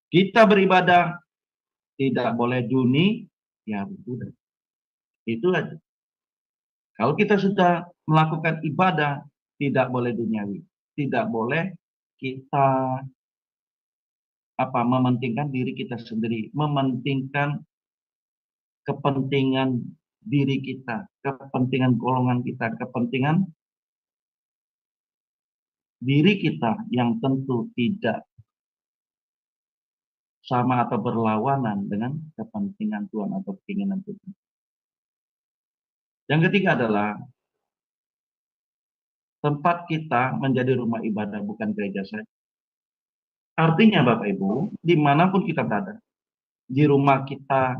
kita beribadah tidak boleh ya sudah. Itu aja. Kalau kita sudah melakukan ibadah, tidak boleh duniawi. Tidak boleh kita mementingkan diri kita sendiri, mementingkan kepentingan diri kita, kepentingan golongan kita, kepentingan diri kita yang tentu tidak sama atau berlawanan dengan kepentingan Tuhan atau keinginan Tuhan. Yang ketiga adalah tempat kita menjadi rumah ibadah, bukan gereja saja. Artinya Bapak Ibu, dimanapun kita berada, di rumah kita,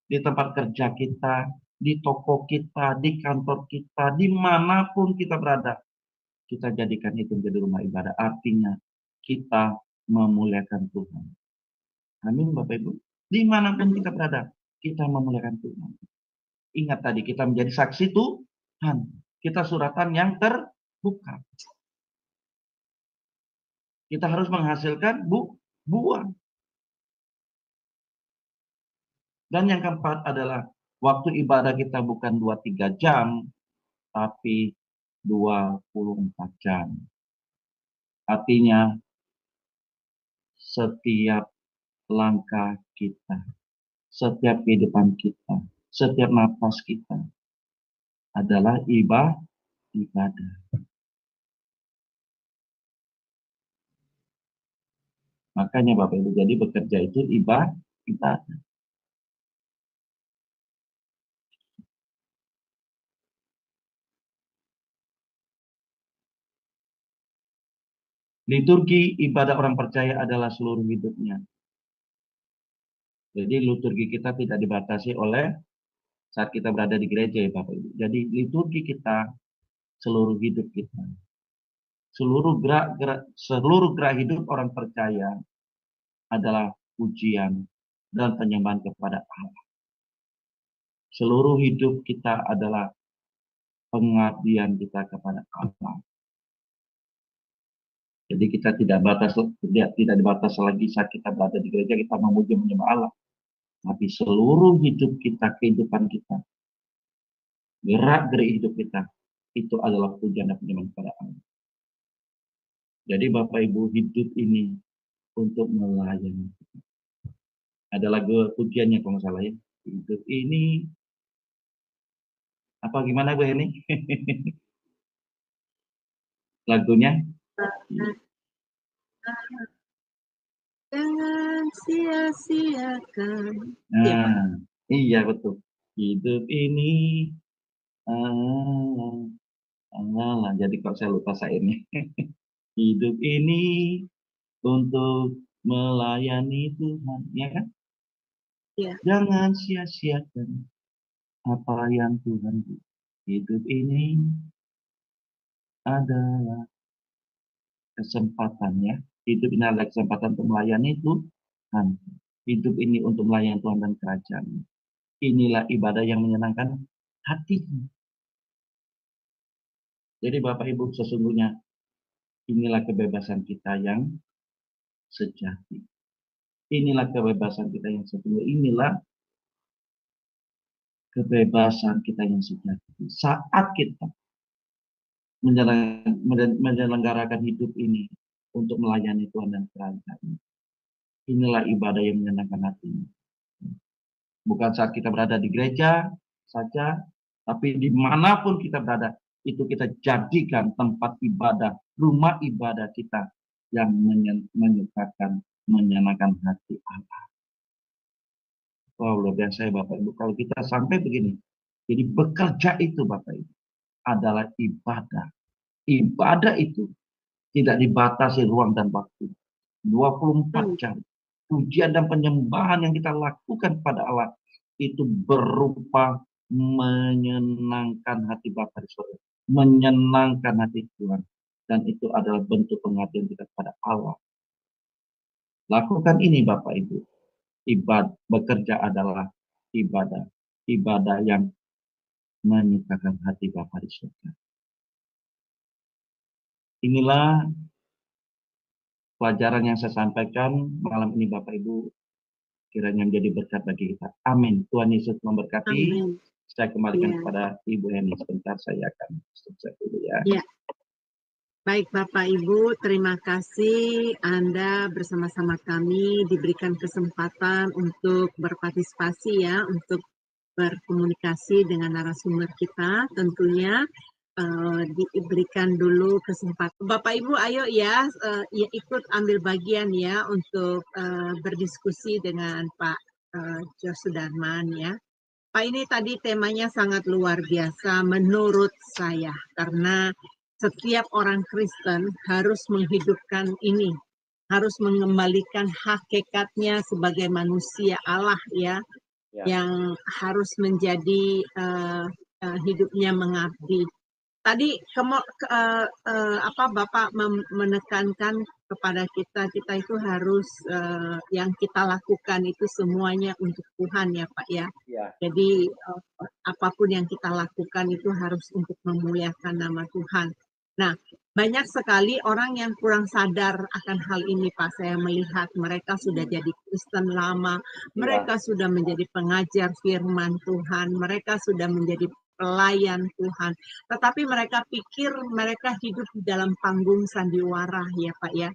di tempat kerja kita, di toko kita, di kantor kita, dimanapun kita berada, kita jadikan itu menjadi rumah ibadah. Artinya kita memuliakan Tuhan. Amin Bapak Ibu. Dimanapun kita berada, kita memuliakan Tuhan. Ingat tadi, kita menjadi saksi Tuhan. Kita suratan yang terbuka. Kita harus menghasilkan buah. Dan yang keempat adalah waktu ibadah kita bukan 2-3 jam, tapi 24 jam. Artinya setiap langkah kita, setiap kehidupan kita, setiap napas kita adalah ibadah. Makanya Bapak Ibu, jadi bekerja itu ibadah. Liturgi ibadah orang percaya adalah seluruh hidupnya. Jadi liturgi kita tidak dibatasi oleh saat kita berada di gereja ya Bapak Ibu. Jadi liturgi kita seluruh hidup kita. Seluruh gerak hidup orang percaya adalah pujian dan penyembahan kepada Allah. Seluruh hidup kita adalah pengabdian kita kepada Allah. Jadi kita tidak dibatas lagi saat kita berada di gereja kita memuji menyembah Allah. Tapi seluruh hidup kita, kehidupan kita, gerak-gerik hidup kita, itu adalah pujian dan penyembahan kepada Allah. Jadi Bapak Ibu, hidup ini untuk melayani. Ada lagu pujiannya kalau nggak salah ya. Hidup ini, apa gimana Bu ini? Lagunya? Jangan sia-siakan. Nah, iya betul. Hidup ini, jadi kok saya lupa sairnya. Hidup ini untuk melayani Tuhan, ya kan? Ya. Jangan sia-siakan apa yang Tuhan beri. Hidup ini adalah kesempatan ya. Hidup ini adalah kesempatan untuk melayani Tuhan. Hidup ini untuk melayani Tuhan dan kerajaan. Inilah ibadah yang menyenangkan hatinya. Jadi Bapak Ibu, sesungguhnya inilah kebebasan kita yang sejati. Inilah kebebasan kita yang sejati. Inilah kebebasan kita yang sejati. Saat kita menyelenggarakan hidup ini untuk melayani Tuhan dan kerajaan. Inilah ibadah yang menyenangkan hatinya. Bukan saat kita berada di gereja saja, tapi dimanapun kita berada, itu kita jadikan tempat ibadah, rumah ibadah kita yang menyukakan, menyenangkan hati Allah. Wow, luar biasa ya Bapak Ibu. Kalau kita sampai begini, jadi bekerja itu Bapak Ibu adalah ibadah. Ibadah itu tidak dibatasi ruang dan waktu. 24 jam. Pujian dan penyembahan yang kita lakukan pada Allah itu berupa menyenangkan hati Bapa di surga, menyenangkan hati Tuhan, dan itu adalah bentuk pengabdian kita kepada Allah. Lakukan ini Bapak Ibu. Bekerja adalah ibadah yang menyukakan hati Bapa di surga. Inilah pelajaran yang saya sampaikan malam ini Bapak Ibu, kiranya menjadi berkat bagi kita. Amin. Tuhan Yesus memberkati. Amin. Saya kembalikan kepada Ibu Heni. Sebentar saya akan selesai dulu ya. Baik Bapak Ibu, terima kasih Anda bersama-sama kami diberikan kesempatan untuk berpartisipasi ya, untuk berkomunikasi dengan narasumber kita tentunya. diberikan dulu kesempatan. Bapak Ibu ayo ya, ya ikut ambil bagian ya untuk berdiskusi dengan Pak Jos Sudarman ya. Pak, ini tadi temanya sangat luar biasa menurut saya karena setiap orang Kristen harus menghidupkan ini, harus mengembalikan hakikatnya sebagai manusia Allah ya, yang harus menjadi hidupnya mengabdi. Tadi Bapak menekankan kepada kita itu harus yang kita lakukan itu semuanya untuk Tuhan ya Pak ya. Jadi apapun yang kita lakukan itu harus untuk memuliakan nama Tuhan. Nah, banyak sekali orang yang kurang sadar akan hal ini Pak. Saya melihat mereka sudah jadi Kristen lama, mereka sudah menjadi pengajar firman Tuhan, mereka sudah menjadi pelayan Tuhan. Tetapi mereka pikir mereka hidup di dalam panggung sandiwara ya Pak ya.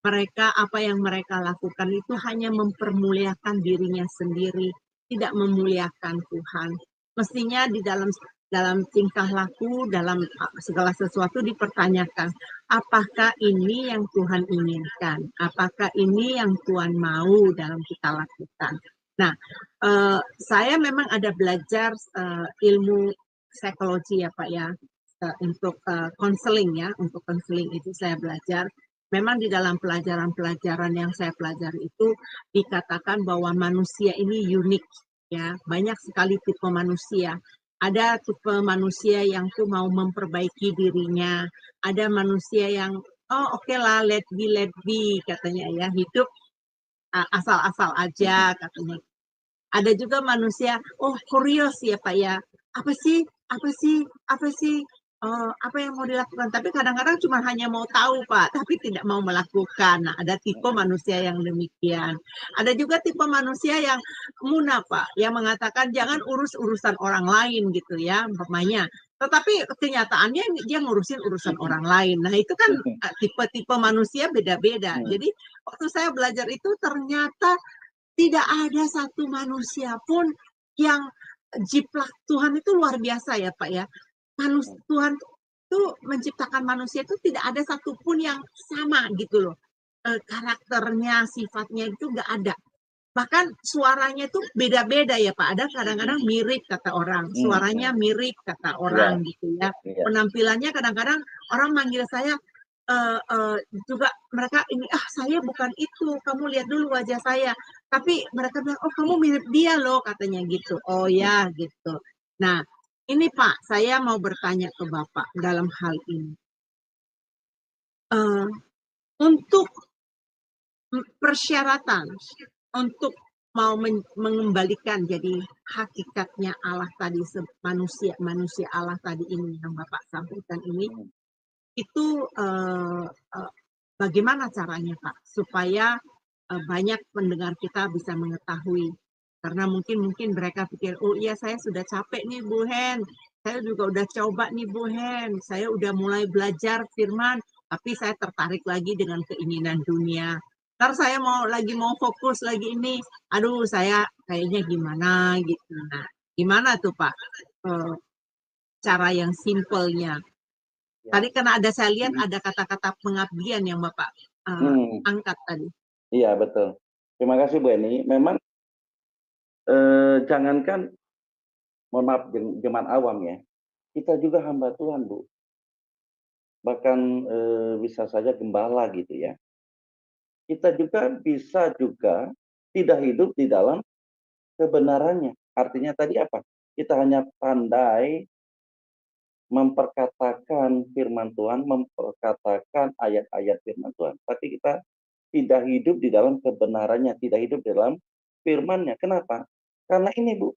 Mereka apa yang mereka lakukan itu hanya mempermuliakan dirinya sendiri, tidak memuliakan Tuhan. Mestinya di dalam tingkah laku, dalam segala sesuatu dipertanyakan, apakah ini yang Tuhan inginkan? Apakah ini yang Tuhan mau dalam kita lakukan? Nah, saya memang ada belajar ilmu psikologi ya Pak ya, untuk konseling ya, untuk konseling itu saya belajar. Memang di dalam pelajaran-pelajaran yang saya pelajari itu dikatakan bahwa manusia ini unik ya, banyak sekali tipe manusia. Ada tipe manusia yang tuh mau memperbaiki dirinya, ada manusia yang oh oke lah let be katanya ya, hidup asal-asal aja katanya. Ada juga manusia, oh kurios ya Pak ya, apa sih, apa sih, apa sih, apa yang mau dilakukan. Tapi kadang-kadang cuma hanya mau tahu Pak, tapi tidak mau melakukan. Nah, ada tipe manusia yang demikian. Ada juga tipe manusia yang muna Pak, yang mengatakan jangan urus urusan orang lain gitu ya, umpamanya. Tetapi kenyataannya dia ngurusin urusan orang lain. Nah itu kan tipe-tipe manusia beda-beda. Jadi waktu saya belajar itu ternyata tidak ada satu manusia pun yang jiplak Tuhan itu luar biasa ya Pak ya. Tuhan itu menciptakan manusia itu tidak ada satupun yang sama gitu loh. Karakternya, sifatnya itu nggak ada. Bahkan suaranya itu beda-beda ya Pak. Ada kadang-kadang mirip kata orang, suaranya mirip kata orang gitu ya. Penampilannya kadang-kadang orang manggil saya juga mereka ini saya bukan itu, kamu lihat dulu wajah saya. Tapi mereka bilang oh kamu mirip dia loh katanya gitu. Oh ya gitu. Nah ini Pak, saya mau bertanya ke Bapak dalam hal ini. Untuk persyaratan untuk mau mengembalikan jadi hakikatnya Allah tadi, manusia Allah tadi ini yang Bapak sampaikan ini, itu bagaimana caranya Pak supaya banyak pendengar kita bisa mengetahui, karena mungkin mereka pikir oh iya saya sudah capek nih Bu Hen, saya juga udah coba nih Bu Hen, saya udah mulai belajar firman tapi saya tertarik lagi dengan keinginan dunia. Ntar saya mau fokus lagi ini, aduh saya kayaknya gimana gitu. Nah, gimana tuh Pak cara yang simpelnya? Tadi karena saya lihat ada kata-kata pengabdian yang Bapak angkat tadi. Iya betul. Terima kasih Bu Eni. Memang jangankan mohon maaf jemaat awam ya, kita juga hamba Tuhan Bu. Bahkan bisa saja gembala gitu ya. Kita juga bisa tidak hidup di dalam kebenarannya. Artinya tadi apa? Kita hanya pandai memperkatakan firman Tuhan, memperkatakan ayat-ayat firman Tuhan. Tapi kita tidak hidup di dalam kebenarannya, tidak hidup di dalam firman-Nya. Kenapa? Karena ini Bu,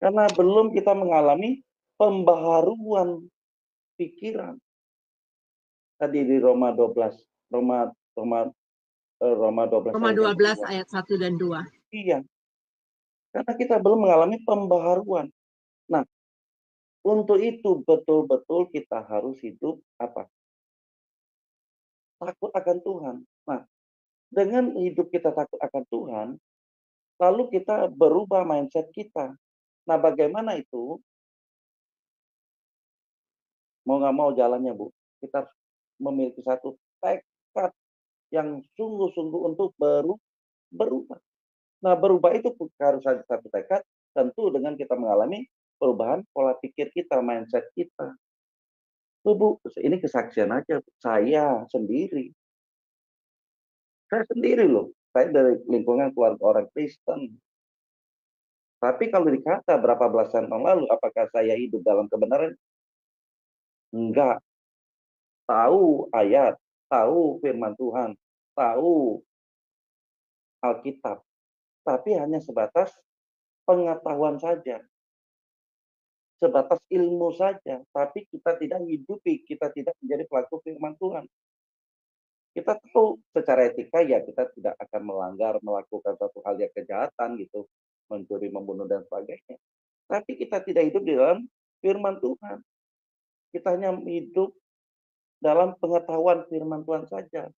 karena belum kita mengalami pembaharuan pikiran. Tadi di Roma 12 ayat 1 dan 2. Iya. Karena kita belum mengalami pembaharuan. Nah, untuk itu betul-betul kita harus hidup apa? Takut akan Tuhan. Nah, dengan hidup kita takut akan Tuhan, lalu kita berubah mindset kita. Nah, bagaimana itu? Mau nggak mau jalannya, Bu. Kita harus memiliki satu tekad yang sungguh-sungguh untuk berubah. Nah, berubah itu harus ada satu tekad, tentu dengan kita mengalami perubahan pola pikir kita, mindset kita. Tuh, Bu, ini kesaksian aja, saya sendiri. Saya sendiri loh. Saya dari lingkungan keluarga orang Kristen. Tapi kalau dikata berapa belasan tahun lalu, apakah saya hidup dalam kebenaran? Enggak. Tahu ayat, tahu firman Tuhan, tahu Alkitab. Tapi hanya sebatas pengetahuan saja. Sebatas ilmu saja. Tapi kita tidak hidupi, kita tidak menjadi pelaku firman Tuhan. Kita tahu secara etika ya kita tidak akan melanggar, melakukan satu hal yang kejahatan gitu. Mencuri, membunuh, dan sebagainya. Tapi kita tidak hidup di dalam firman Tuhan. Kita hanya hidup dalam pengetahuan firman Tuhan saja.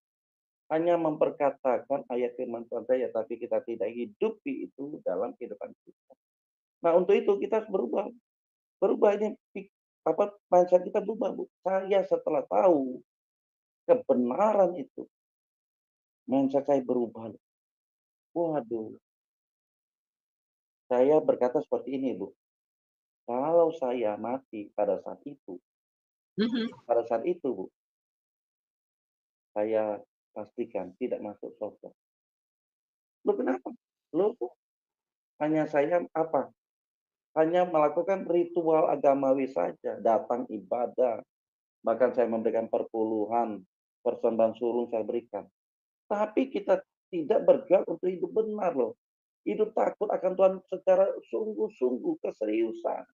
Hanya memperkatakan ayat firman Tuhan saja, tapi kita tidak hidupi itu dalam kehidupan kita. Nah, untuk itu kita harus berubah. Berubah ini mindset kita berubah, Bu. Saya setelah tahu kebenaran itu, mindset saya berubah. Waduh. Saya berkata seperti ini, Bu. Kalau saya mati pada saat itu, Bu, saya pastikan tidak masuk surga. Loh kenapa? Loh hanya saya hanya melakukan ritual agamawi saja, datang ibadah, bahkan saya memberikan perpuluhan, persembahan surung saya berikan. Tapi kita tidak bergerak untuk hidup benar loh. Hidup takut akan Tuhan secara sungguh-sungguh, keseriusan.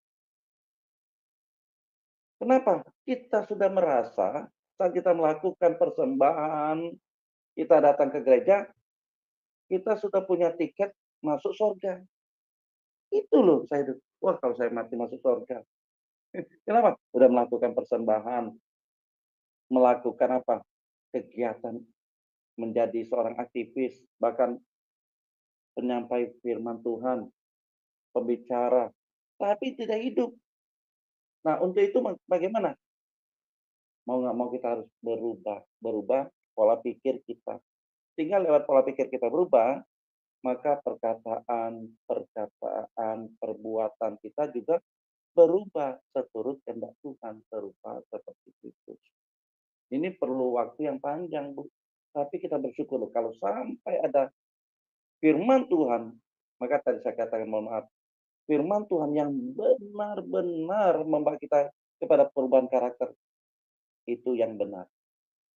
Kenapa? Kita sudah merasa saat kita melakukan persembahan, kita datang ke gereja, kita sudah punya tiket masuk surga. Itu loh saya, wah kalau saya mati masuk surga. Kenapa? Sudah melakukan persembahan, melakukan kegiatan menjadi seorang aktivis, bahkan penyampai firman Tuhan, pembicara, tapi tidak hidup. Nah, untuk itu bagaimana? Mau nggak mau kita harus berubah pola pikir kita. Sehingga lewat pola pikir kita berubah, maka perkataan, perbuatan kita juga berubah seturut kehendak Tuhan, serupa seperti Kristus. Ini perlu waktu yang panjang, Bu. Tapi kita bersyukur loh, kalau sampai ada firman Tuhan, maka tadi saya katakan, mohon maaf, firman Tuhan yang benar-benar membawa kita kepada perubahan karakter, itu yang benar.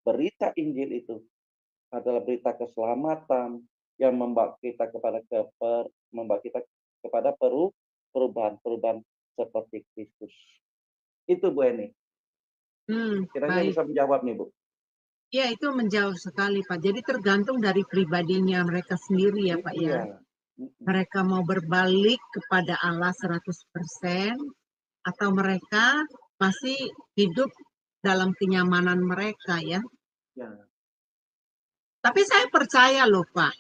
Berita Injil itu adalah berita keselamatan yang membawa kita kepada perubahan seperti Kristus. Itu Bu Eni. Kiranya bisa menjawab nih, Bu. Ya, itu menjauh sekali, Pak. Jadi tergantung dari pribadinya mereka sendiri ya, Pak ya. Mereka mau berbalik kepada Allah 100% atau mereka masih hidup dalam kenyamanan mereka ya. Tapi saya percaya loh, Pak.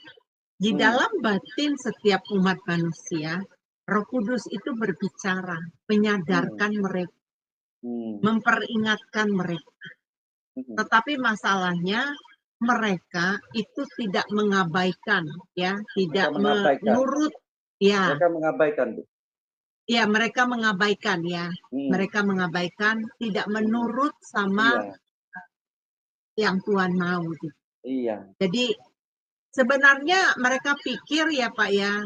Di dalam batin setiap umat manusia, Roh Kudus itu berbicara, menyadarkan mereka, memperingatkan mereka. Tetapi masalahnya mereka itu tidak mengabaikan, ya, tidak menurut, ya. Mereka mengabaikan, Bu. Ya, mereka mengabaikan, ya. Mereka mengabaikan, tidak menurut sama yang Tuhan mau. Gitu. Iya. Jadi sebenarnya mereka pikir ya Pak ya,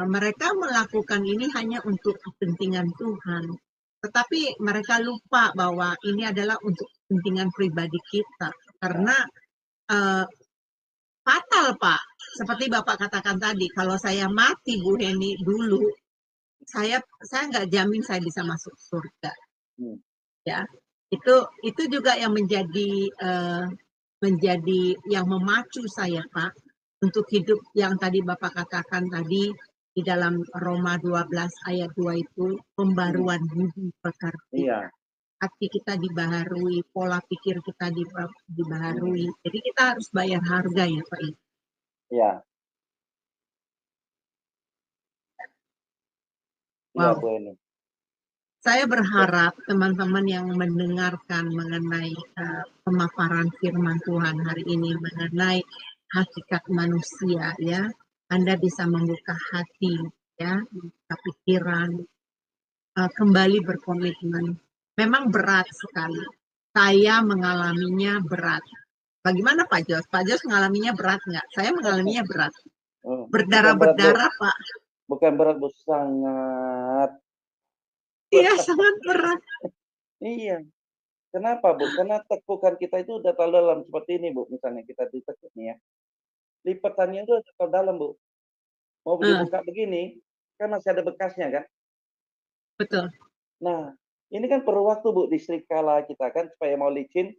mereka melakukan ini hanya untuk kepentingan Tuhan. Tetapi mereka lupa bahwa ini adalah untuk kepentingan pribadi kita. Karena fatal Pak, seperti Bapak katakan tadi, kalau saya mati Bu Heni dulu, saya nggak jamin saya bisa masuk surga. Ya, itu juga yang menjadi yang memacu saya Pak untuk hidup yang tadi Bapak katakan tadi di dalam Roma 12 ayat 2 itu pembaruan budi pekerti. Iya. Hati kita dibaharui, pola pikir kita dibaharui. Jadi kita harus bayar harga ya Pak. Iya. Wow. Iya Bu Eni. Saya berharap teman-teman yang mendengarkan mengenai pemaparan firman Tuhan hari ini mengenai hakikat manusia, ya, Anda bisa membuka hati, ya, membuka pikiran, kembali berkomitmen. Memang berat sekali. Saya mengalaminya berat. Bagaimana Pak Jos? Pak Jos mengalaminya berat nggak? Saya mengalaminya berat. Bukan berat, Bu. Berdarah-berdarah, Pak. Bukan berat, Bu. Sangat. Iya, sangat berat. Iya. Kenapa, Bu? Karena tekukan kita itu udah terlalu dalam seperti ini, Bu. Misalnya kita ditekuk nih ya. Lipatannya itu udah terlalu dalam, Bu. Mau dibuka begini, kan masih ada bekasnya kan? Betul. Nah, ini kan perlu waktu, Bu, disetrika lah kita kan, supaya mau licin,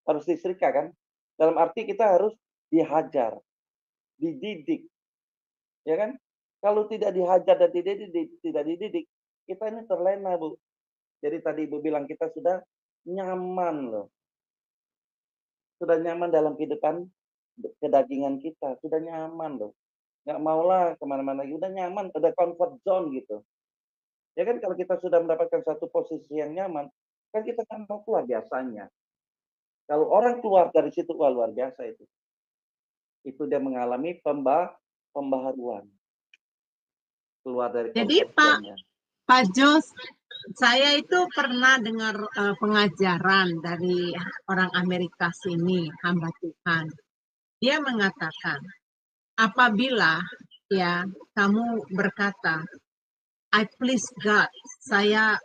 harus disetrika kan? Dalam arti kita harus dihajar, dididik, ya kan? Kalau tidak dihajar dan tidak dididik, kita ini terlena, Bu. Jadi tadi Ibu bilang kita sudah nyaman loh. Sudah nyaman dalam kehidupan kedagingan kita, sudah nyaman loh. Nggak maulah kemana-mana lagi, udah nyaman, udah comfort zone gitu. Ya kan kalau kita sudah mendapatkan satu posisi yang nyaman, kan kita kan mau keluar biasanya. Kalau orang keluar dari situ, wah luar biasa itu. Itu dia mengalami pembaharuan. Keluar dari Jadi comfort zone-nya. Pak Jos, saya itu pernah dengar pengajaran dari orang Amerika sini, hamba Tuhan. Dia mengatakan, apabila ya kamu berkata, I please God, saya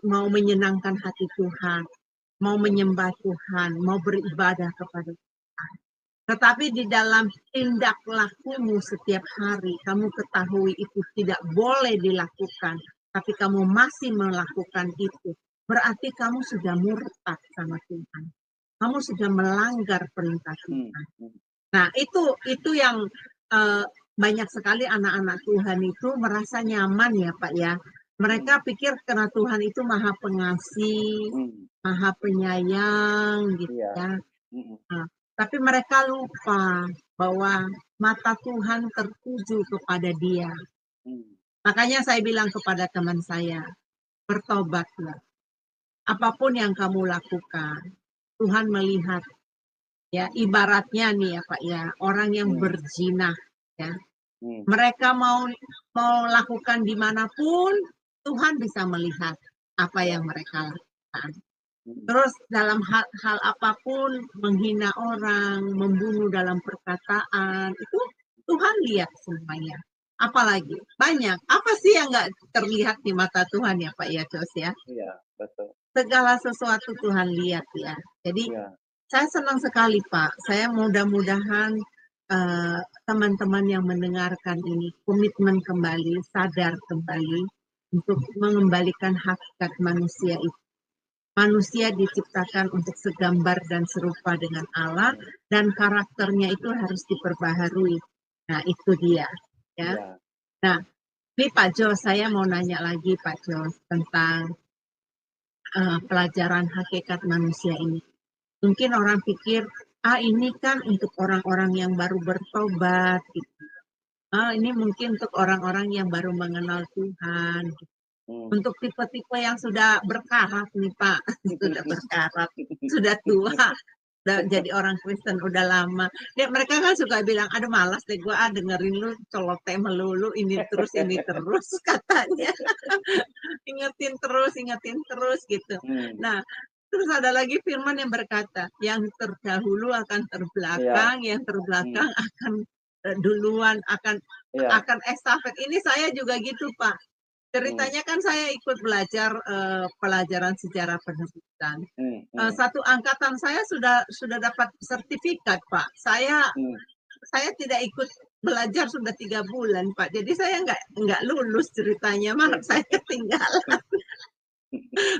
mau menyenangkan hati Tuhan, mau menyembah Tuhan, mau beribadah kepada Tuhan. Tetapi di dalam tindak lakumu setiap hari, kamu ketahui itu tidak boleh dilakukan, tapi kamu masih melakukan itu. Berarti kamu sudah murtad sama Tuhan. Kamu sudah melanggar perintah Tuhan. Nah, itu yang banyak sekali anak-anak Tuhan itu merasa nyaman ya Pak ya. Mereka pikir karena Tuhan itu maha pengasih, maha penyayang gitu ya. Nah, tapi mereka lupa bahwa mata Tuhan tertuju kepada Dia. Makanya saya bilang kepada teman saya, bertobatlah. Apapun yang kamu lakukan, Tuhan melihat. Ya, ibaratnya nih ya Pak ya, orang yang berzina, ya, mereka mau lakukan dimanapun, Tuhan bisa melihat apa yang mereka lakukan. Terus dalam hal apapun, menghina orang, membunuh dalam perkataan, itu Tuhan lihat semuanya. Apalagi banyak. Apa sih yang nggak terlihat di mata Tuhan ya Pak ya, Jos ya? Iya, betul. Segala sesuatu Tuhan lihat ya. Jadi saya senang sekali Pak. Saya mudah-mudahan teman-teman yang mendengarkan ini komitmen kembali, sadar kembali untuk mengembalikan hakikat manusia itu. Manusia diciptakan untuk segambar dan serupa dengan Allah dan karakternya itu harus diperbaharui. Nah, itu dia, ya. Nah, ini Pak Jo, saya mau nanya lagi Pak Jo tentang pelajaran hakikat manusia ini. Mungkin orang pikir, ini kan untuk orang-orang yang baru bertobat, gitu. Ini mungkin untuk orang-orang yang baru mengenal Tuhan. Gitu. Untuk tipe-tipe yang sudah berkarat nih Pak, sudah berkarat, sudah tua, udah jadi orang Kristen udah lama. Ya, mereka kan suka bilang, aduh malas deh gue dengerin lu celoteh melulu, ini terus katanya. ingetin terus gitu. Nah, terus ada lagi firman yang berkata, yang terdahulu akan terbelakang, yang terbelakang akan duluan, akan estafet. Ini saya juga gitu Pak. Ceritanya kan saya ikut belajar pelajaran sejarah penerbitan. Satu angkatan saya sudah dapat sertifikat Pak. Saya tidak ikut belajar sudah 3 bulan Pak. Jadi saya nggak lulus ceritanya, malah saya ketinggalan.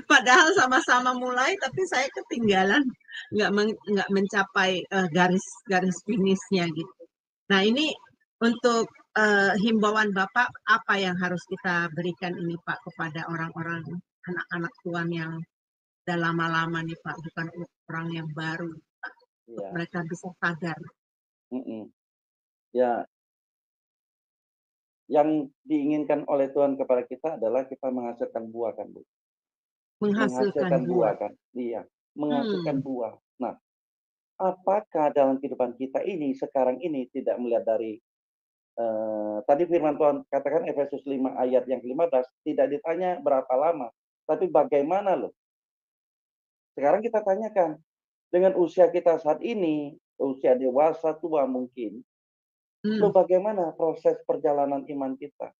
Padahal sama-sama mulai, tapi saya ketinggalan, nggak mencapai garis finishnya gitu. Nah ini untuk himbauan Bapak, apa yang harus kita berikan ini Pak kepada orang-orang anak-anak Tuhan yang udah lama-lama nih Pak, bukan orang yang baru, Pak. Untuk mereka bisa sadar. Ya, Yang diinginkan oleh Tuhan kepada kita adalah kita menghasilkan buah kan, Bu? Menghasilkan Menghasilkan buah. buah kan? Iya, menghasilkan Hmm. buah. Nah, apakah dalam kehidupan kita ini sekarang ini tidak melihat dari tadi firman Tuhan katakan Efesus 5 ayat yang ke-15 tidak ditanya berapa lama, tapi bagaimana loh. Sekarang kita tanyakan, dengan usia kita saat ini, usia dewasa tua mungkin, Hmm. bagaimana proses perjalanan iman kita?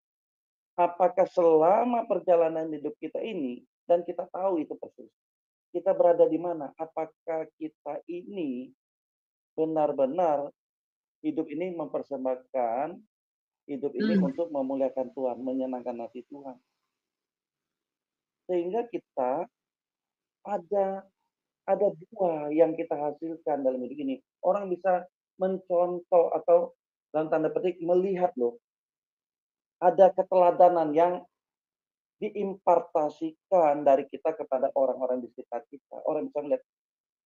Apakah selama perjalanan hidup kita ini, dan kita tahu itu persis, kita berada di mana? Apakah kita ini benar-benar hidup ini mempersembahkan hidup ini Hmm. untuk memuliakan Tuhan, menyenangkan hati Tuhan. Sehingga kita ada buah yang kita hasilkan dalam hidup ini. Orang bisa mencontoh atau dalam tanda petik melihat loh, ada keteladanan yang diimpartasikan dari kita kepada orang-orang di sekitar kita. Orang bisa melihat,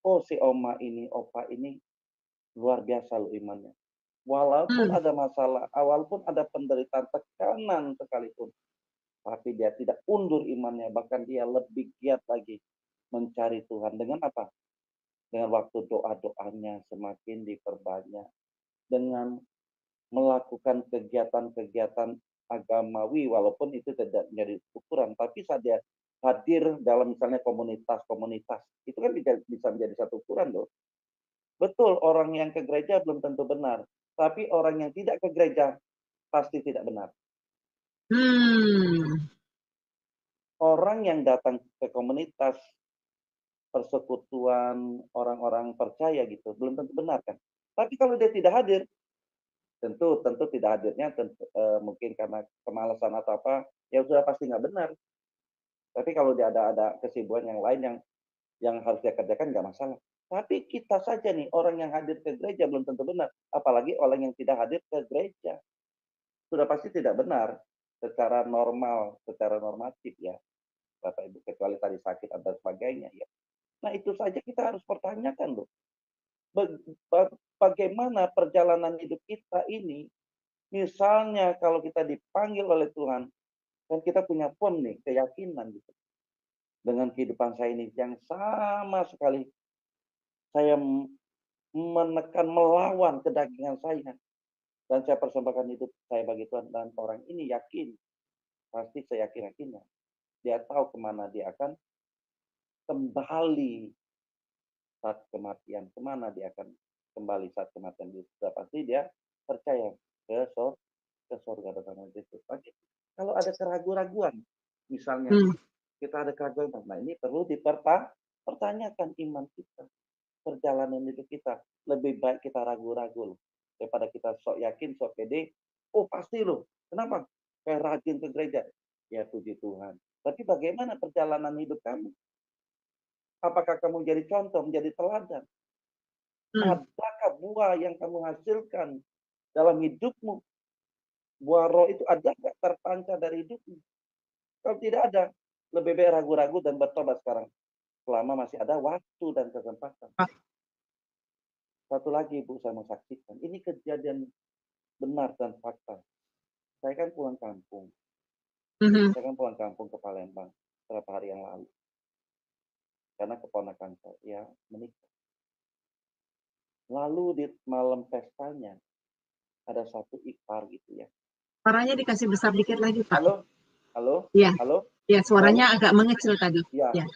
oh si oma ini, opa ini luar biasa loh imannya. Walaupun Hmm. ada masalah, walaupun ada penderitaan, tekanan sekalipun, tapi dia tidak undur imannya, bahkan dia lebih giat lagi mencari Tuhan. Dengan apa? Dengan waktu doa-doanya semakin diperbanyak. Dengan melakukan kegiatan-kegiatan agamawi, walaupun itu tidak menjadi ukuran. Tapi saat dia hadir dalam misalnya komunitas-komunitas, itu kan bisa menjadi satu ukuran loh. Betul, orang yang ke gereja belum tentu benar. Tapi orang yang tidak ke gereja pasti tidak benar. Hmm. Orang yang datang ke komunitas, persekutuan, orang-orang percaya gitu, belum tentu benar kan. Tapi kalau dia tidak hadir, tentu tidak hadirnya mungkin karena kemalasan atau apa, ya sudah pasti nggak benar. Tapi kalau dia ada kesibukan yang lain yang harus dia kerjakan nggak masalah. Tapi kita saja nih, orang yang hadir ke gereja belum tentu benar. Apalagi orang yang tidak hadir ke gereja. Sudah pasti tidak benar secara normal, secara normatif ya. Bapak Ibu, kecuali tadi sakit dan sebagainya ya. Nah itu saja kita harus pertanyakan loh. Bagaimana perjalanan hidup kita ini, misalnya kalau kita dipanggil oleh Tuhan, dan kita punya firm nih, keyakinan gitu. Dengan kehidupan saya ini yang sama sekali, saya menekan, melawan kedagingan saya. Dan saya persembahkan hidup saya bagi Tuhan. Dan orang ini yakin, pasti saya yakin-yakinnya. Dia tahu kemana dia akan kembali saat kematian. Kemana dia akan kembali saat kematian. Sudah pasti dia percaya ke surga bersama Kristus. Kalau ada keraguan-raguan, misalnya Hmm. kita ada keraguan, nah ini perlu dipertanyakan iman kita, perjalanan hidup kita. Lebih baik kita ragu-ragu loh, daripada kita sok yakin, sok pede. Oh pasti loh, kenapa? Kayak rajin ke gereja. Ya puji Tuhan. Tapi bagaimana perjalanan hidup kamu? Apakah kamu menjadi contoh, menjadi teladan? Hmm. Adakah buah yang kamu hasilkan dalam hidupmu? Buah roh itu ada nggak terpancar dari hidupmu? Kalau tidak ada, lebih baik ragu-ragu dan bertobat sekarang. Selama masih ada waktu dan kesempatan. Satu lagi Bu, saya mau saksikan. Ini kejadian benar dan fakta. Saya kan pulang kampung. Hmm. Saya kan pulang kampung ke Palembang beberapa hari yang lalu. Karena keponakan saya menikah. Lalu di malam pestanya, ada satu ipar gitu ya. Suaranya dikasih besar dikit lagi, Pak. Halo? Halo? Ya, Halo? ya suaranya Halo? agak mengecil tadi. Ya. Ya.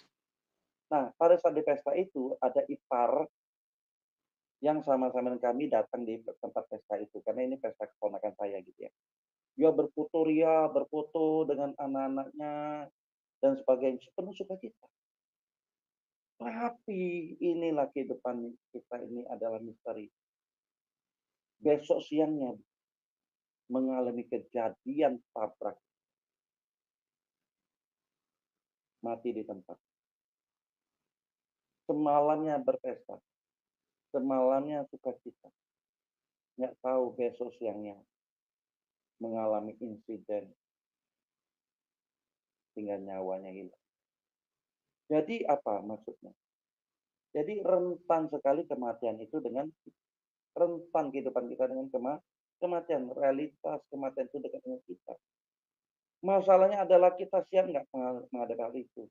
Nah, pada saat di pesta itu, ada ipar yang sama-sama dengan kami datang di tempat pesta itu. Karena ini pesta keponakan saya gitu ya. Dia berfoto ria, berfoto dengan anak-anaknya, dan sebagainya. Penuh sukacita. Tapi inilah kehidupan kita ini adalah misteri. Besok siangnya mengalami kejadian tabrak. Mati di tempat. Semalamnya berpesta. Semalamnya sukacita. Nggak tahu besok siangnya mengalami insiden sehingga nyawanya hilang. Jadi apa maksudnya? Jadi rentan sekali kematian itu dengan rentan kehidupan kita dengan kematian, realitas kematian itu dekat dengan kita. Masalahnya adalah kita siap nggak menghadapi hal itu.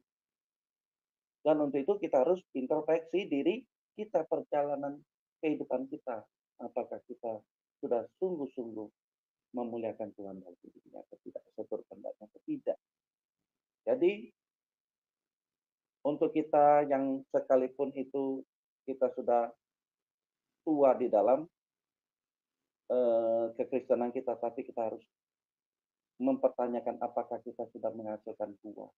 Dan untuk itu kita harus introspeksi diri kita, perjalanan kehidupan kita. Apakah kita sudah sungguh-sungguh memuliakan Tuhan dalam hidup ini atau tidak, sesuai kehendaknya atau tidak. Jadi untuk kita yang sekalipun itu kita sudah tua di dalam kekristenan kita, tapi kita harus mempertanyakan apakah kita sudah menghasilkan buah.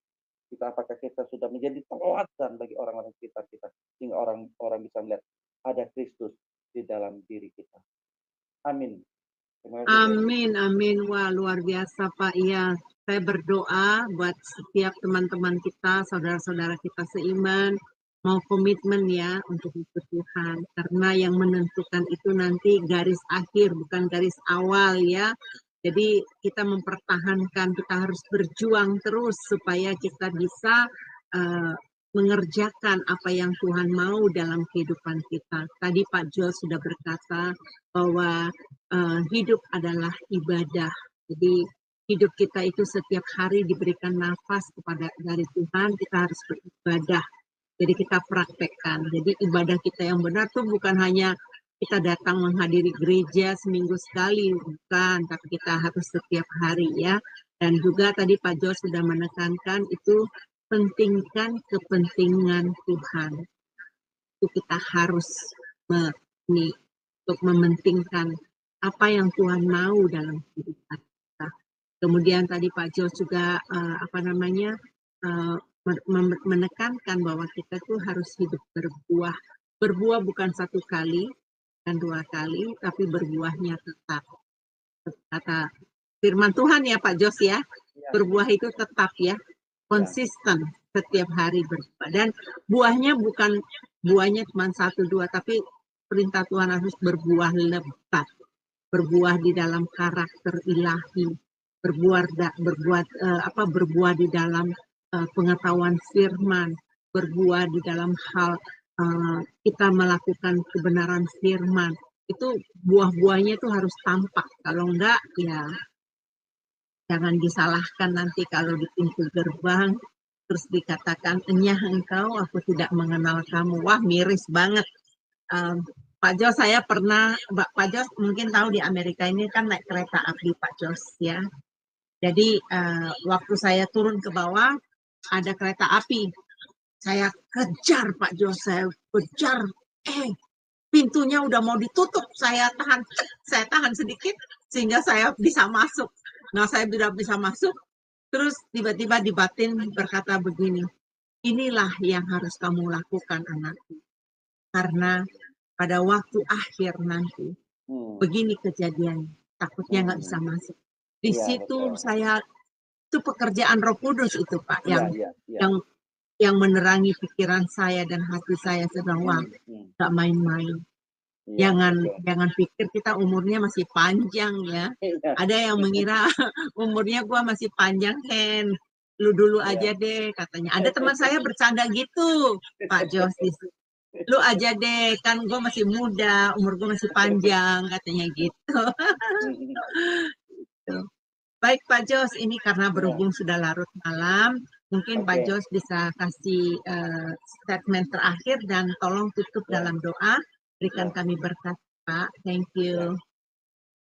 Apakah kita sudah menjadi teladan bagi orang-orang sekitar kita, sehingga orang-orang bisa melihat ada Kristus di dalam diri kita. Amin. Terima kasih, Bu Eni. Amin, amin. Wah, luar biasa, Pak. Iya, saya berdoa buat setiap teman-teman kita, saudara-saudara kita seiman, mau komitmen ya untuk ikut Tuhan. Karena yang menentukan itu nanti garis akhir, bukan garis awal ya. Jadi kita mempertahankan, kita harus berjuang terus supaya kita bisa mengerjakan apa yang Tuhan mau dalam kehidupan kita. Tadi Pak Jo sudah berkata bahwa hidup adalah ibadah. Jadi hidup kita itu setiap hari diberikan nafas dari Tuhan, kita harus beribadah. Jadi kita praktekkan. Jadi ibadah kita yang benar tuh bukan hanya kita datang menghadiri gereja seminggu sekali, bukan, tapi kita harus setiap hari ya. Dan juga tadi Pak Jo sudah menekankan itu pentingkan kepentingan Tuhan. Itu kita harus untuk mementingkan apa yang Tuhan mau dalam kehidupan kita. Kemudian tadi Pak Jo juga menekankan bahwa kita tuh harus hidup berbuah. Berbuah bukan satu kali dan dua kali, tapi berbuahnya tetap. Kata firman Tuhan ya Pak Jos ya, berbuah itu tetap ya, konsisten setiap hari berbuah. Dan buahnya buahnya cuma satu dua, tapi perintah Tuhan harus berbuah lebat, berbuah di dalam karakter ilahi, berbuah di dalam pengetahuan firman, berbuah di dalam hal kita melakukan kebenaran firman. Itu buah-buahnya itu harus tampak. Kalau enggak, ya jangan disalahkan nanti kalau di pintu gerbang terus dikatakan, enyah engkau, aku tidak mengenal kamu. Wah, miris banget. Pak Jos, saya pernah, Pak Jos mungkin tahu di Amerika ini kan naik kereta api Pak Jos ya. Jadi waktu saya turun ke bawah ada kereta api. Saya kejar Pak Jos, saya kejar. Pintunya udah mau ditutup, saya tahan sedikit sehingga saya bisa masuk. Nah, saya tidak bisa masuk, terus tiba-tiba di batin berkata begini, inilah yang harus kamu lakukan anakku. Karena pada waktu akhir nanti, begini kejadiannya, takutnya nggak bisa masuk. Di situ itu pekerjaan Roh Kudus itu Pak, yang menerangi pikiran saya dan hati saya sedang wah, nggak main-main. Jangan pikir kita umurnya masih panjang ya. Ada yang mengira umurnya gua masih panjang, Hen. Lu dulu aja deh katanya. Ada teman saya bercanda gitu, Pak Jos. Lu aja deh, kan gue masih muda, umur gue masih panjang, katanya gitu. Baik Pak Jos, ini karena berhubung sudah larut malam, mungkin Pak Jos bisa kasih statement terakhir dan tolong tutup dalam doa. Berikan kami berkat, Pak. Thank you.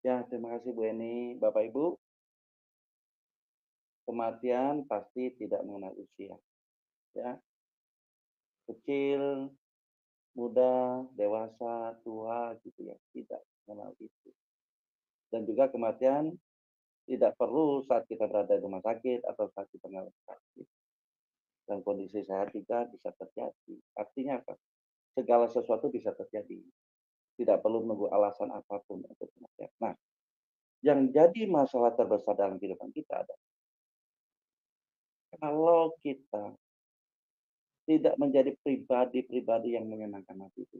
Ya, terima kasih Bu Eni. Bapak Ibu, kematian pasti tidak mengenal usia. Ya, kecil, muda, dewasa, tua, gitu ya, tidak mengenal itu. Dan juga kematian tidak perlu saat kita berada di rumah sakit atau saat kita mengalami sakit. Dan kondisi sehat juga bisa terjadi. Artinya apa? Segala sesuatu bisa terjadi. Tidak perlu menunggu alasan apapun untuk kematian. Nah, yang jadi masalah terbesar dalam kehidupan kita adalah kalau kita tidak menjadi pribadi-pribadi yang menyenangkan hati itu,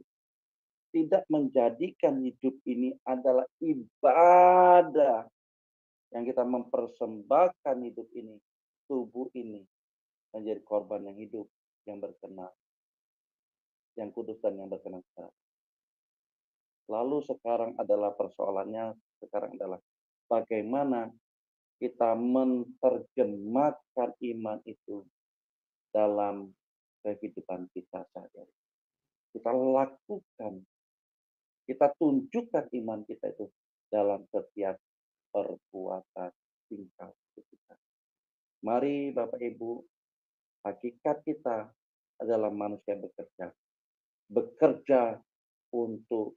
tidak menjadikan hidup ini adalah ibadah yang kita mempersembahkan hidup ini, tubuh ini menjadi korban yang hidup, yang berkenan, yang kudus dan yang berkenan. Lalu sekarang adalah persoalannya, sekarang adalah bagaimana kita menerjemahkan iman itu dalam kehidupan kita sehari-hari. Kita lakukan, kita tunjukkan iman kita itu dalam setiap perbuatan tingkah kita. Mari Bapak Ibu, hakikat kita adalah manusia yang bekerja untuk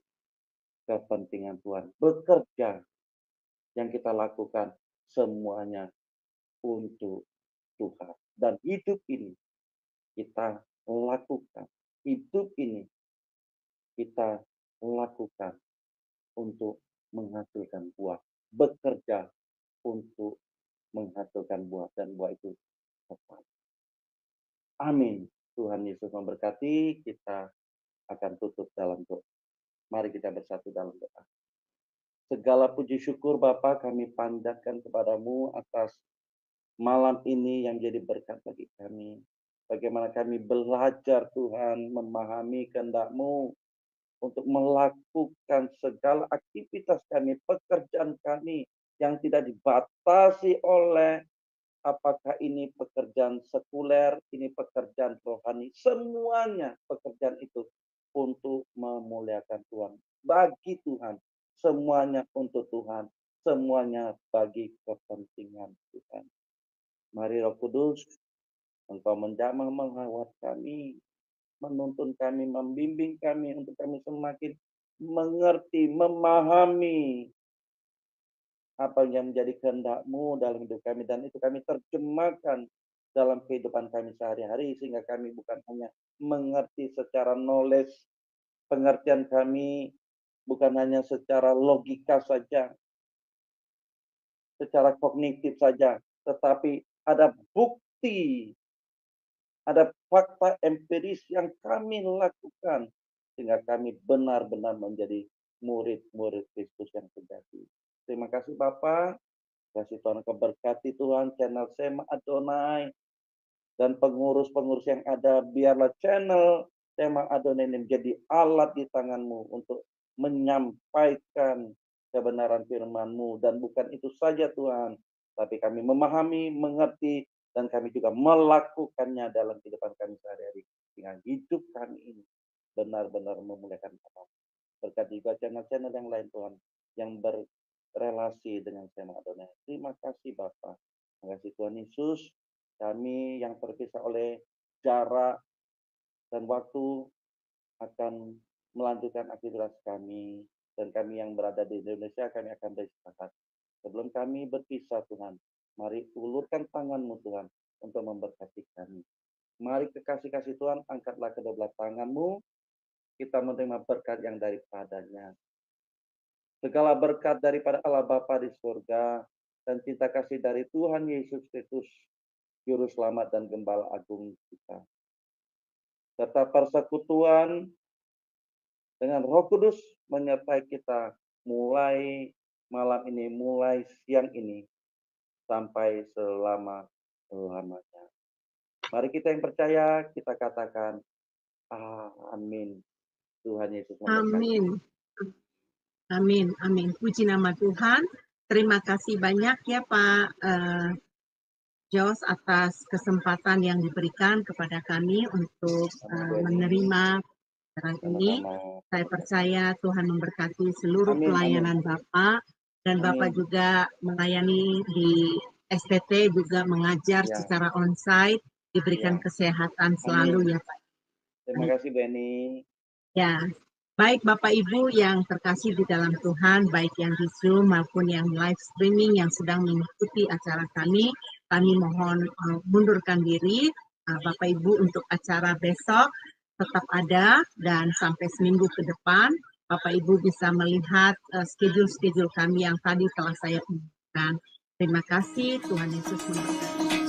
kepentingan Tuhan, bekerja yang kita lakukan semuanya untuk Tuhan. Dan hidup ini kita lakukan, hidup ini kita lakukan untuk menghasilkan buah, bekerja untuk menghasilkan buah, dan buah itu tepat. Amin. Tuhan Yesus memberkati. Kita akan tutup dalam doa. Mari kita bersatu dalam doa. Segala puji syukur Bapa kami pandangkan kepadamu atas malam ini yang jadi berkat bagi kami. Bagaimana kami belajar Tuhan memahami kehendak-Mu untuk melakukan segala aktivitas kami, pekerjaan kami yang tidak dibatasi oleh apakah ini pekerjaan sekuler, ini pekerjaan rohani. Semuanya pekerjaan itu untuk memuliakan Tuhan. Bagi Tuhan. Semuanya untuk Tuhan. Semuanya bagi kepentingan Tuhan. Mari Roh Kudus, Engkau menjamah mengawat kami, menuntun kami, membimbing kami untuk kami semakin mengerti, memahami apa yang menjadi kehendak-Mu dalam hidup kami, dan itu kami terjemahkan dalam kehidupan kami sehari-hari, sehingga kami bukan hanya mengerti secara knowledge, pengertian kami bukan hanya secara logika saja, secara kognitif saja, tetapi ada bukti, ada fakta empiris yang kami lakukan, sehingga kami benar-benar menjadi murid-murid Kristus yang sejati. Terima kasih Bapak, kasih Tuhan keberkati Tuhan, channel Sema Adonai, dan pengurus-pengurus yang ada, biarlah channel Sema Adonai ini menjadi alat di tangan-Mu untuk menyampaikan kebenaran firman-Mu, dan bukan itu saja Tuhan, tapi kami memahami, mengerti, dan kami juga melakukannya dalam kehidupan kami sehari-hari, dengan hidup kami ini benar-benar memuliakan Bapa. Berkati juga channel-channel yang lain Tuhan, yang berrelasi dengan Sema Adonai. Terima kasih Bapa. Terima kasih Tuhan Yesus. Kami yang terpisah oleh jarak dan waktu akan melanjutkan aktivitas kami, dan kami yang berada di Indonesia, kami akan beristirahat. Sebelum kami berpisah Tuhan, mari ulurkan tangan-Mu Tuhan untuk memberkati kami. Mari kekasih-kasih Tuhan, angkatlah kedua belah tangan-Mu, kita menerima berkat yang daripadanya. Segala berkat daripada Allah Bapa di surga, dan cinta kasih dari Tuhan Yesus Kristus, Juru Selamat dan Gembala Agung kita, serta persekutuan dengan Roh Kudus menyertai kita mulai malam ini, mulai siang ini, sampai selama-lamanya. Mari kita yang percaya, kita katakan, amin. Tuhan Yesus memberkati. Amin. Amin. Amin. Puji nama Tuhan. Terima kasih banyak ya Pak Jos atas kesempatan yang diberikan kepada kami untuk menerima acara ini. Saya percaya Tuhan memberkati seluruh pelayanan Bapak, dan Bapak juga melayani di STT, juga mengajar secara onsite, diberikan kesehatan selalu ya Pak. Terima kasih Benny. Ya, baik Bapak Ibu yang terkasih di dalam Tuhan, baik yang di Zoom maupun yang live streaming yang sedang mengikuti acara kami mohon mundurkan diri. Bapak Ibu untuk acara besok tetap ada, dan sampai seminggu ke depan Bapak Ibu bisa melihat schedule-schedule kami yang tadi telah saya umumkan. Terima kasih, Tuhan Yesus memberkati.